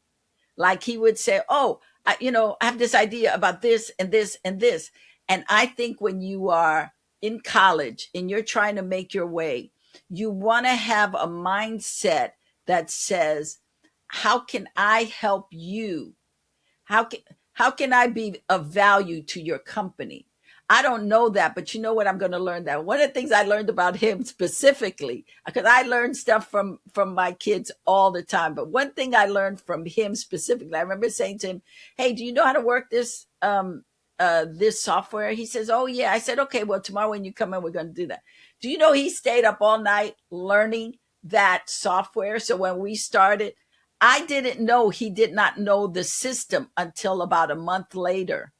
B: Like, he would say, oh, I have this idea about this and this and this. And I think when you are in college and you're trying to make your way, you want to have a mindset that says, how can I help you? How can I be of value to your company? I don't know that, but you know what? I'm going to learn that. One of the things I learned about him specifically, because I learned stuff from my kids all the time, but one thing I learned from him specifically, I remember saying to him, "Hey, do you know how to work this software?" He says, "Oh yeah." I said, "Okay, well, tomorrow when you come in, we're going to do that." Do you know he stayed up all night learning that software? So when we started, I didn't know he did not know the system until about a month later.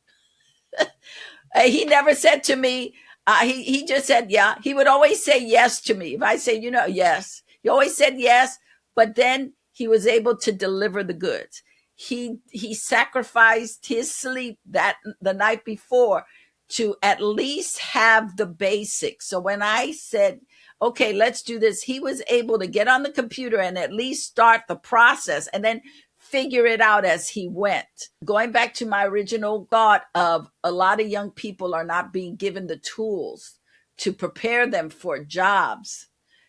B: He never said to me, he just said, yeah. He would always say yes to me. If I say, yes, he always said yes, but then he was able to deliver the goods. He sacrificed his sleep that the night before to at least have the basics. So when I said, okay, let's do this, he was able to get on the computer and at least start the process and then figure it out as he went. Going back to my original thought of, a lot of young people are not being given the tools to prepare them for jobs.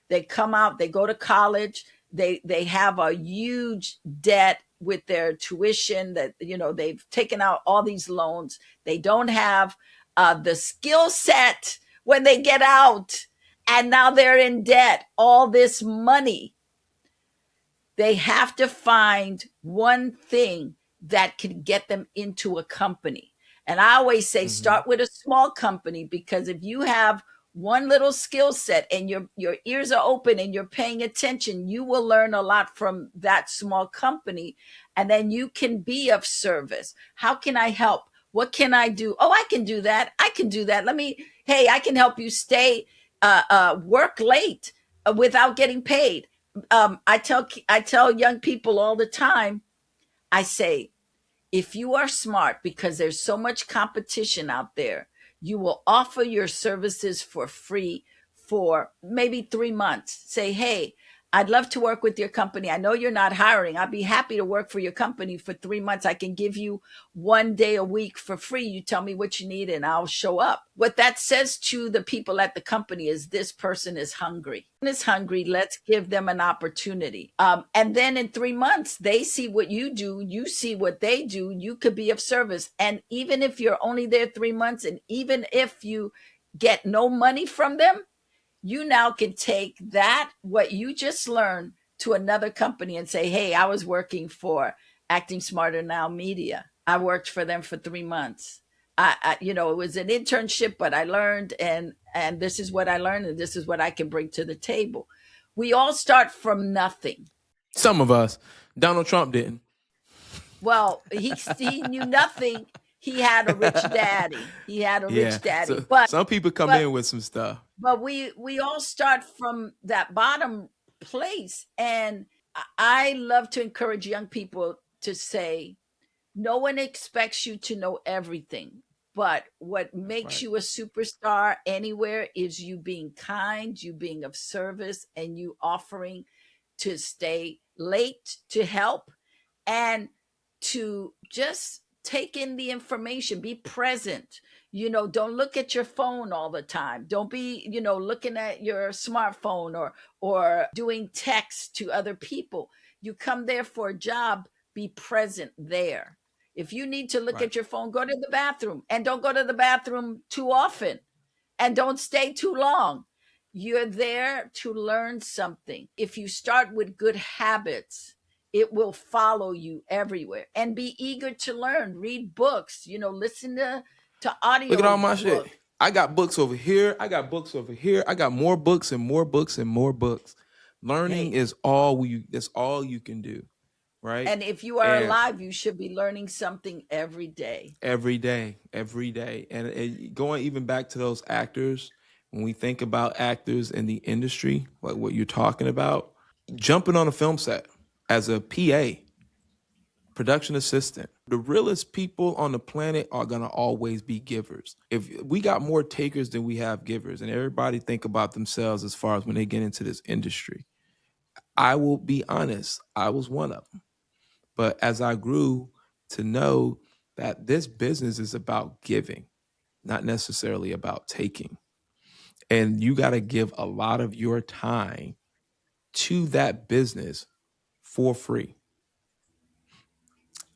B: They come out, they go to college, they have a huge debt with their tuition, that they've taken out all these loans. They don't have the skill set when they get out, and now they're in debt, all this money. They have to find one thing that can get them into a company. And I always say,
A: Mm-hmm.
B: start with a small company, because if you have one little skill set, and your ears are open and you're paying attention, you will learn a lot from that small company. And then you can be of service. How can I help? What can I do? Oh, I can do that. I can do that. Let me, hey, I can help you stay work late without getting paid. I tell young people all the time, I say, if you are smart, because there's so much competition out there, you will offer your services for free for maybe 3 months. Say, hey, I'd love to work with your company. I know you're not hiring. I'd be happy to work for your company for 3 months. I can give you 1 day a week for free. You tell me what you need and I'll show up. What that says to the people at the company is this person is hungry. Is hungry. Let's give them an opportunity. And then in 3 months, they see what you do. You see what they do. You could be of service. And even if you're only there 3 months, and even if you get no money from them, you now can take that, what you just learned, to another company and say, hey, I was working for Acting Smarter Now Media. I worked for them for 3 months. It was an internship, but I learned, and this is what I learned, and this is what I can bring to the table. We all start from nothing.
A: Some of us. Donald Trump didn't.
B: Well, he knew nothing. He had a rich daddy. He had a
A: Yeah.
B: rich daddy.
A: So
B: But
A: some people come
B: but
A: in with some stuff.
B: but we all start from that bottom place. And I love to encourage young people to say, no one expects you to know everything, but what
A: That's
B: makes
A: right.
B: you a superstar anywhere is you being kind, you being of service, and you offering to stay late to help, and to just take in the information, be present. Don't look at your phone all the time. Don't be, looking at your smartphone, or doing text to other people. You come there for a job, be present there. If you need to look
A: Right.
B: at your phone, go to the bathroom, and don't go to the bathroom too often, and don't stay too long. You're there to learn something. If you start with good habits, it will follow you everywhere. And be eager to learn. Read books, listen to
A: Look at all
B: audio
A: my
B: book.
A: shit. I got books over here. I got books over here. I got more books and more books and more books. Learning
B: Hey,
A: is all we that's all you can do, right?
B: and if you are
A: And
B: alive, you should be learning something every day.
A: every day, every day. And going even back to those actors, when we think about actors in the industry, like what you're talking about, jumping on a film set as a PA, production assistant. The realest people on the planet are going to always be givers. If we got more takers than we have givers, and everybody think about themselves as far as when they get into this industry, I will be honest, I was one of them. But as I grew to know that this business is about giving, not necessarily about taking. And you got to give a lot of your time to that business for free.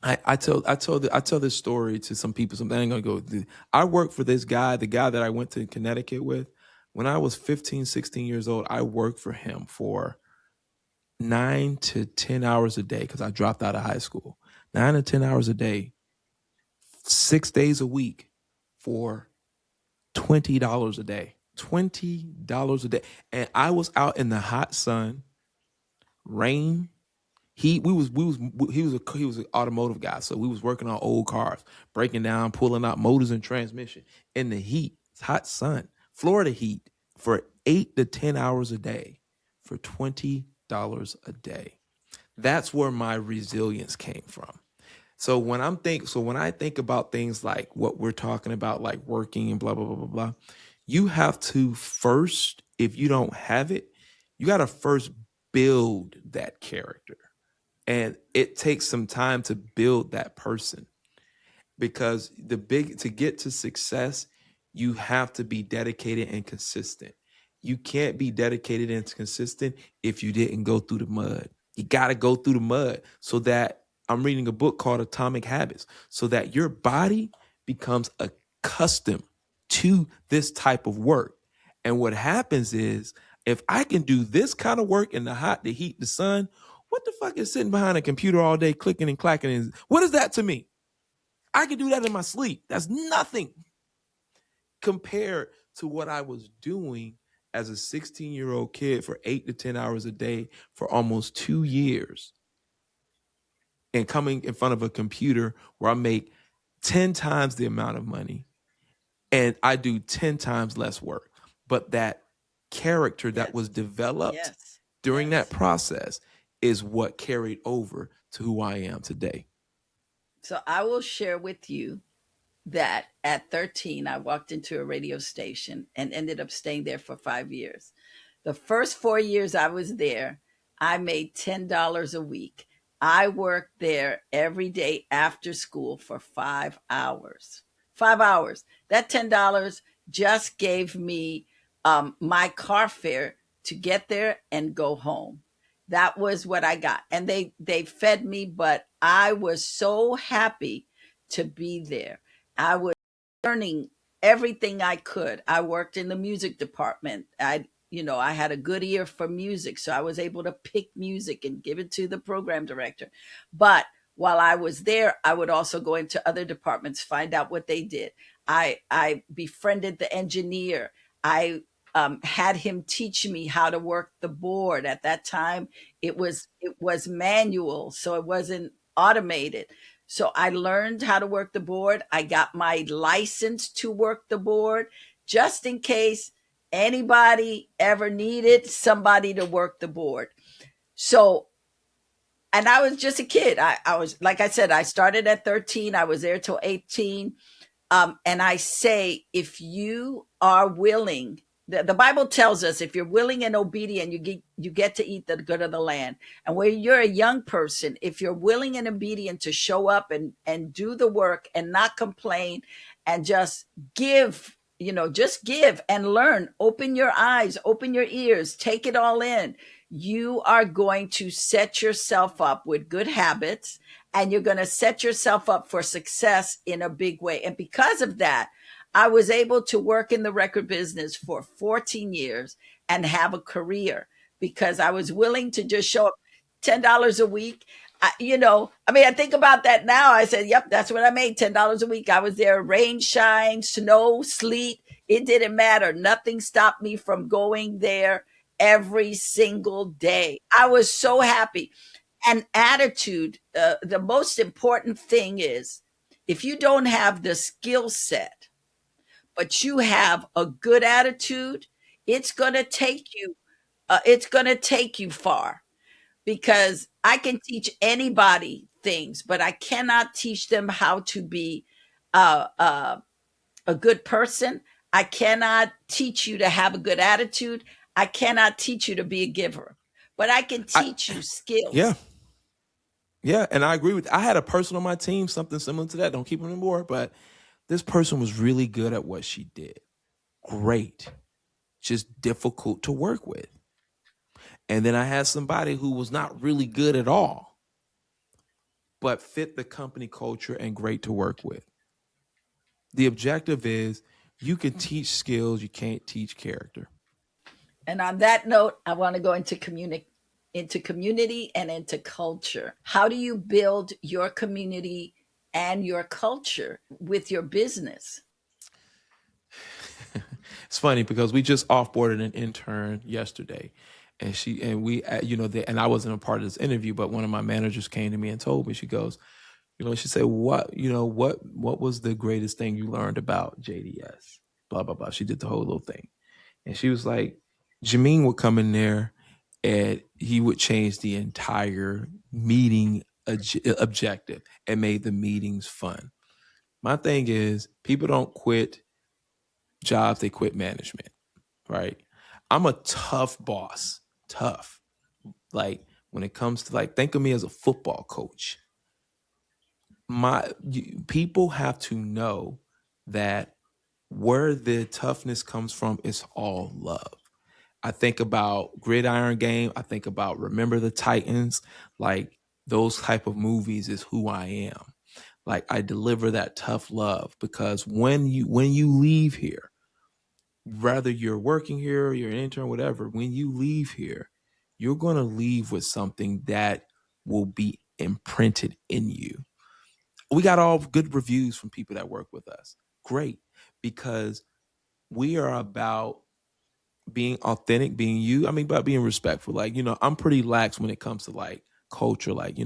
A: I tell this story to some people. Something I ain't gonna go. I worked for this guy, the guy that I went to Connecticut with. When I was 15, 16 years old, I worked for him for 9 to 10 hours a day because I dropped out of high school. 9 to 10 hours a day, 6 days a week for $20 a day. $20 a day. And I was out in the hot sun, rain, he was an automotive guy, so we was working on old cars, breaking down, pulling out motors and transmission in the heat, it's hot sun, Florida heat, for 8 to 10 hours a day for $20 a day. That's where my resilience came from. So when I think about things like what we're talking about, like working and blah blah blah blah blah, you have to first, if you don't have it, you got to first build that character. And it takes some time to build that person, because to get to success, you have to be dedicated and consistent. You can't be dedicated and consistent if you didn't go through the mud. You got to go through the mud, so that I'm reading a book called Atomic Habits, so that your body becomes accustomed to this type of work. And what happens is, if I can do this kind of work in the hot, the heat, the sun, what the fuck is sitting behind a computer all day clicking and clacking? What is that to me? I can do that in my sleep. That's nothing compared to what I was doing as a 16-year-old kid for 8 to 10 hours a day for almost 2 years, and coming in front of a computer where I make 10 times the amount of money and I do 10 times less work. But that character that was
B: Yes.
A: developed
B: Yes.
A: during that
B: Yes.
A: process is what carried over to who I am today.
B: So I will share with you that at 13, I walked into a radio station and ended up staying there for 5 years. The first 4 years I was there, I made $10 a week. I worked there every day after school for 5 hours. 5 hours. That $10 just gave me my car fare to get there and go home. That was what I got. And they fed me, but I was so happy to be there. I was learning everything I could. I worked in the music department. I had a good ear for music, so I was able to pick music and give it to the program director. But while I was there, I would also go into other departments, find out what they did. I befriended the engineer. I had him teach me how to work the board. At that time, it was manual, so it wasn't automated. So I learned how to work the board. I got my license to work the board just in case anybody ever needed somebody to work the board. So, and I was just a kid. I was, like I said, I started at 13. I was there till 18. And I say, if you are willing, the Bible tells us if you're willing and obedient, you get to eat the good of the land. And when you're a young person, if you're willing and obedient to show up and do the work and not complain and just give, just give and learn, open your eyes, open your ears, take it all in. You are going to set yourself up with good habits, and you're going to set yourself up for success in a big way. And because of that, I was able to work in the record business for 14 years and have a career because I was willing to just show up $10 a week. I think about that now. I said, yep, that's what I made, $10 a week. I was there, rain, shine, snow, sleet. It didn't matter. Nothing stopped me from going there every single day. I was so happy. And attitude, the most important thing is if you don't have the skill set, but you have a good attitude, it's going to take you far, because I can teach anybody things, but I cannot teach them how to be uh, uh, a good person. I cannot teach you to have a good attitude. I cannot teach you to be a giver, but I can
A: I
B: teach you
A: Yeah,
B: skills.
A: yeah, and I agree with. I had a person on my team, something similar to that. Don't keep him anymore, but this person was really good at what she did. Great, just difficult to work with. And then I had somebody who was not really good at all, but fit the company culture and great to work with. The objective is you can teach skills, you can't teach character.
B: And on that note, I want to go into community and into culture. How do you build your community and your culture with your business?
A: It's funny because we just offboarded an intern yesterday, and and I wasn't a part of this interview, but one of my managers came to me and told me, she goes, she said, what was the greatest thing you learned about JDS? Blah blah blah. She did the whole little thing, and she was like, Jamine would come in there, and he would change the entire meeting objective and made the meetings fun. My thing is, people don't quit jobs; they quit management, right? I'm a tough boss, tough. Like when it comes to, like, think of me as a football coach. People have to know that where the toughness comes from is all love. I think about Gridiron Game. I think about Remember the Titans. Like those type of movies is who I am. Like I deliver that tough love because when you leave here, whether you're working here, you're an intern, whatever, when you leave here, you're going to leave with something that will be imprinted in you. We got all good reviews from people that work with us. Great, because we are about being authentic, being you. I mean, but being respectful. Like, I'm pretty lax when it comes to like culture. Like,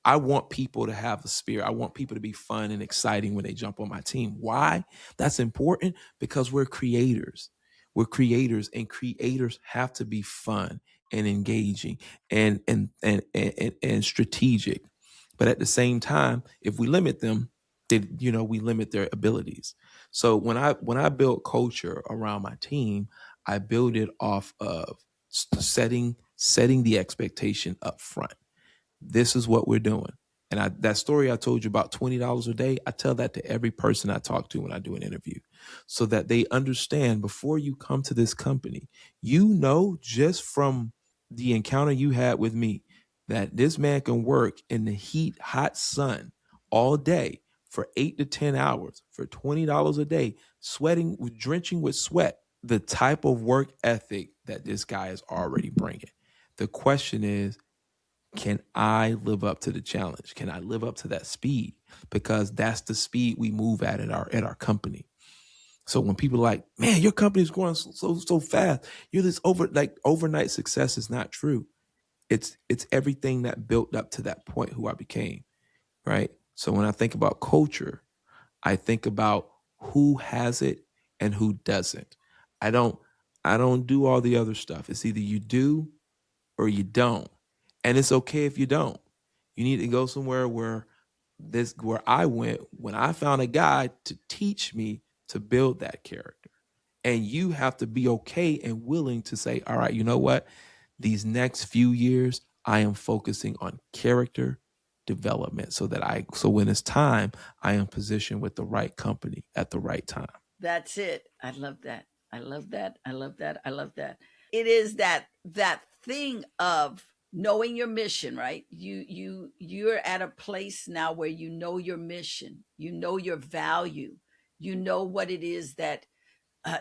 A: I want people to have a spirit. I want people to be fun and exciting when they jump on my team. Why? That's important because we're creators. We're creators, and creators have to be fun and engaging and strategic. But at the same time, if we limit them, then we limit their abilities. So when I build culture around my team, I build it off of setting the expectation up front. This is what we're doing. And that story I told you about $20 a day, I tell that to every person I talk to when I do an interview so that they understand before you come to this company, just from the encounter you had with me, that this man can work in the hot sun all day for 8 to 10 hours for $20 a day, sweating, drenching with sweat, the type of work ethic that this guy is already bringing. The question is, can I live up to the challenge? Can I live up to that speed? Because that's the speed we move at our company. So when people are like, man, your company is growing so fast, you're this overnight success is not true. It's everything that built up to that point who I became, right? So when I think about culture, I think about who has it and who doesn't. I don't I don't do all the other stuff. It's either you do or you don't. And it's okay if you don't. You need to go somewhere where I went when I found a guy to teach me to build that character. And you have to be okay and willing to say, all right, you know what? These next few years, I am focusing on character development so when it's time, I am positioned with the right company at the right time.
B: That's it. I love that. I love that. I love that. I love that. It is that thing of knowing your mission, right? You're at a place now where you know your mission, you know your value, you know what it is that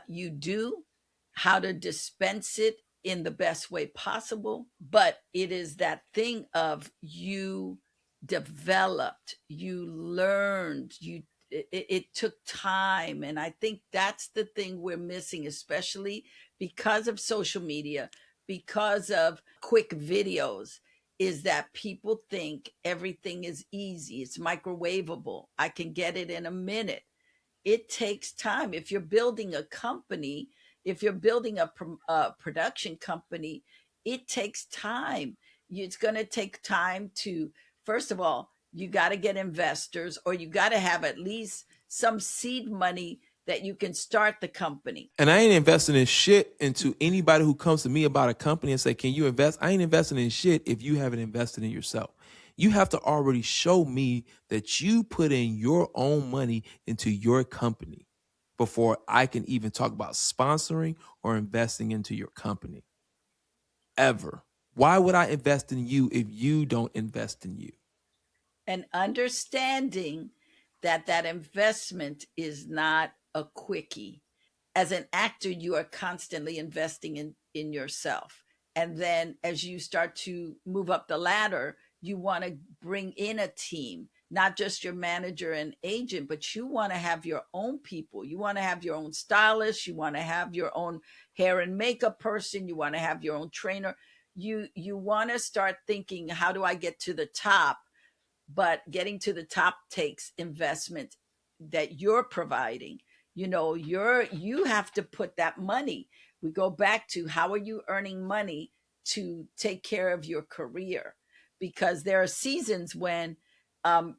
B: you do, how to dispense it in the best way possible. But it is that thing of you developed, you learned, it took time. And I think that's the thing we're missing, especially because of social media, because of quick videos, is that people think everything is easy. It's microwavable. I can get it in a minute. It takes time. If you're building a company, if you're building a production company, it takes time. It's going to take time to, first of all, you got to get investors, or you got to have at least some seed money that you can start the company.
A: And I ain't investing in shit into anybody who comes to me about a company and say, can you invest? I ain't investing in shit if you haven't invested in yourself. You have to already show me that you put in your own money into your company before I can even talk about sponsoring or investing into your company. Ever. Why would I invest in you if you don't invest in you?
B: And understanding that that investment is not a quickie. As an actor, you are constantly investing in yourself. And then as you start to move up the ladder, you want to bring in a team, not just your manager and agent, but you want to have your own people. You want to have your own stylist. You want to have your own hair and makeup person. You want to have your own trainer. You want to start thinking, how do I get to the top? But getting to the top takes investment that you're providing. You have to put that money. We go back to, how are you earning money to take care of your career? Because there are seasons when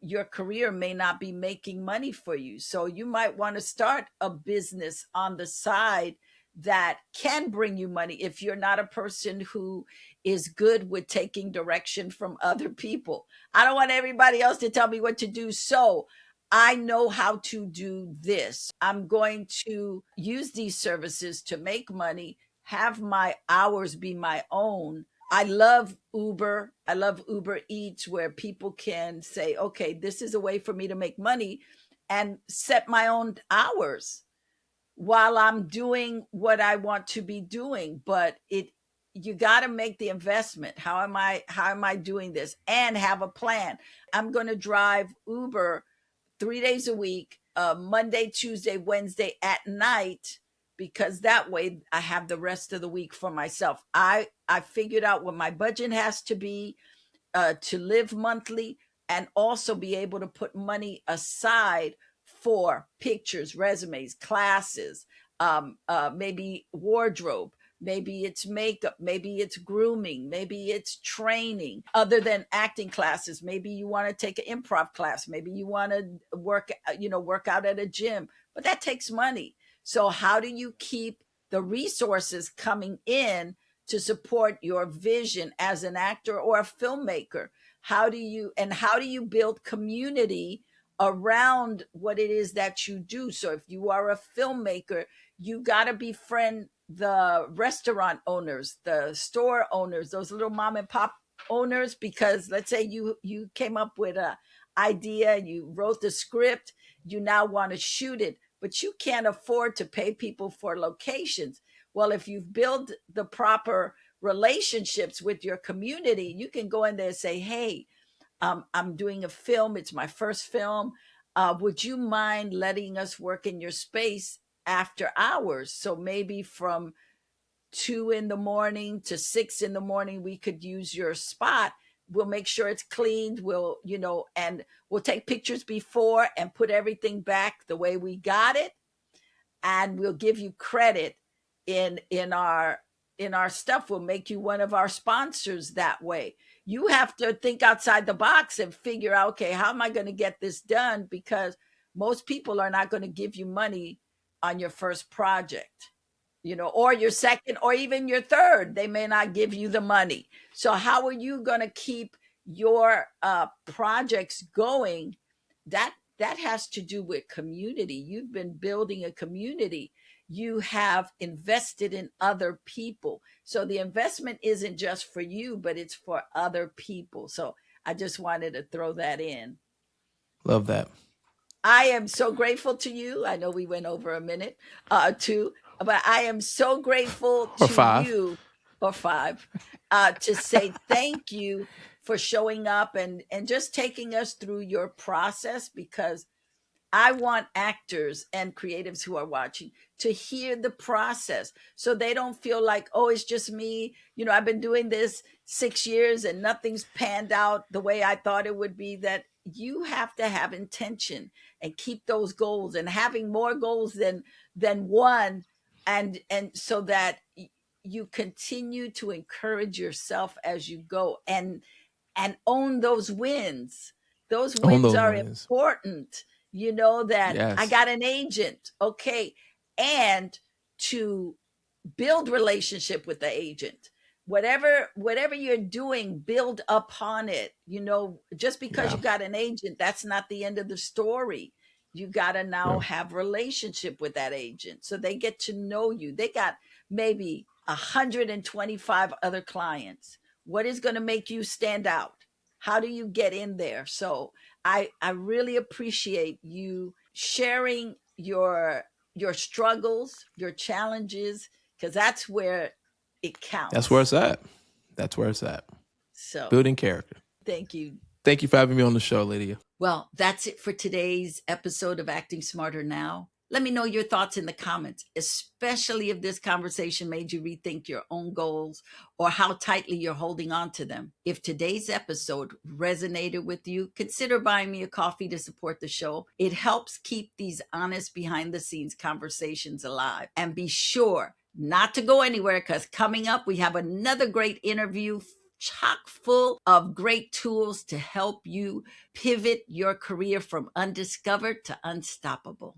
B: your career may not be making money for you, so you might want to start a business on the side that can bring you money if you're not a person who is good with taking direction from other people. I don't want everybody else to tell me what to do. So I know how to do this. I'm going to use these services to make money, have my hours be my own. I love Uber. I love Uber Eats, where people can say, okay, this is a way for me to make money and set my own hours while I'm doing what I want to be doing. But you got to make the investment. How am I doing this? And have a plan. I'm going to drive Uber 3 days a week, Monday, Tuesday, Wednesday at night, because that way I have the rest of the week for myself. I figured out what my budget has to live monthly, and also be able to put money aside for pictures, resumes, classes, maybe wardrobe, maybe it's makeup, maybe it's grooming, maybe it's training other than acting classes. Maybe you want to take an improv class, maybe you want to work out at a gym, but that takes money. So how do you keep the resources coming in to support your vision as an actor or a filmmaker? How do you build community around what it is that you do? So if you are a filmmaker, you got to befriend the restaurant owners, the store owners, those little mom and pop owners, because let's say you came up with a idea, you wrote the script, you now want to shoot it, but you can't afford to pay people for locations. Well, if you've built the proper relationships with your community, you can go in there and say, hey, I'm doing a film. It's my first film. Would you mind letting us work in your space after hours? So maybe from 2 in the morning to 6 in the morning, we could use your spot. We'll make sure it's cleaned. And we'll take pictures before and put everything back the way we got it, and we'll give you credit in our stuff. We'll make you one of our sponsors that way. You have to think outside the box and figure out, okay, how am I going to get this done? Because most people are not going to give you money on your first project, or your second, or even your third. They may not give you the money. So how are you going to keep your projects going? That has to do with community. You've been building a community. You have invested in other people. So the investment isn't just for you, but it's for other people. So I just wanted to throw that in.
A: Love that.
B: I am so grateful to you. I know we went over a minute, two, but I am so grateful
A: Or
B: to
A: five.
B: you, or five, to say thank you for showing up and just taking us through your process, because I want actors and creatives who are watching to hear the process, so they don't feel like, oh, it's just me. I've been doing this 6 years and nothing's panned out the way I thought it would be. That you have to have intention and keep those goals, and having more goals than one, and so that you continue to encourage yourself as you go, and own those wins. Those
A: On
B: wins
A: those
B: are
A: wins.
B: important. That I
A: Yes.
B: got an agent, okay, and to build relationship with the agent. Whatever you're doing, build upon it. Just because
A: Yeah.
B: you got an agent, that's not the end of the story. You got to now
A: Yeah.
B: have relationship with that agent, so they get to know you. They got maybe 125 other clients. What is going to make you stand out? How do you get in there? So I really appreciate you sharing your struggles, your challenges, because that's where it
A: That's where it's
B: counts.
A: at. That's where it's at.
B: So
A: Building character.
B: thank you.
A: Thank you for having me on the show, Lydia.
B: Well, that's it for today's episode of Acting Smarter Now. Let me know your thoughts in the comments, especially if this conversation made you rethink your own goals or how tightly you're holding on to them. If today's episode resonated with you, consider buying me a coffee to support the show. It helps keep these honest behind the scenes conversations alive. And be sure not to go anywhere, because coming up, we have another great interview chock full of great tools to help you pivot your career from undiscovered to unstoppable.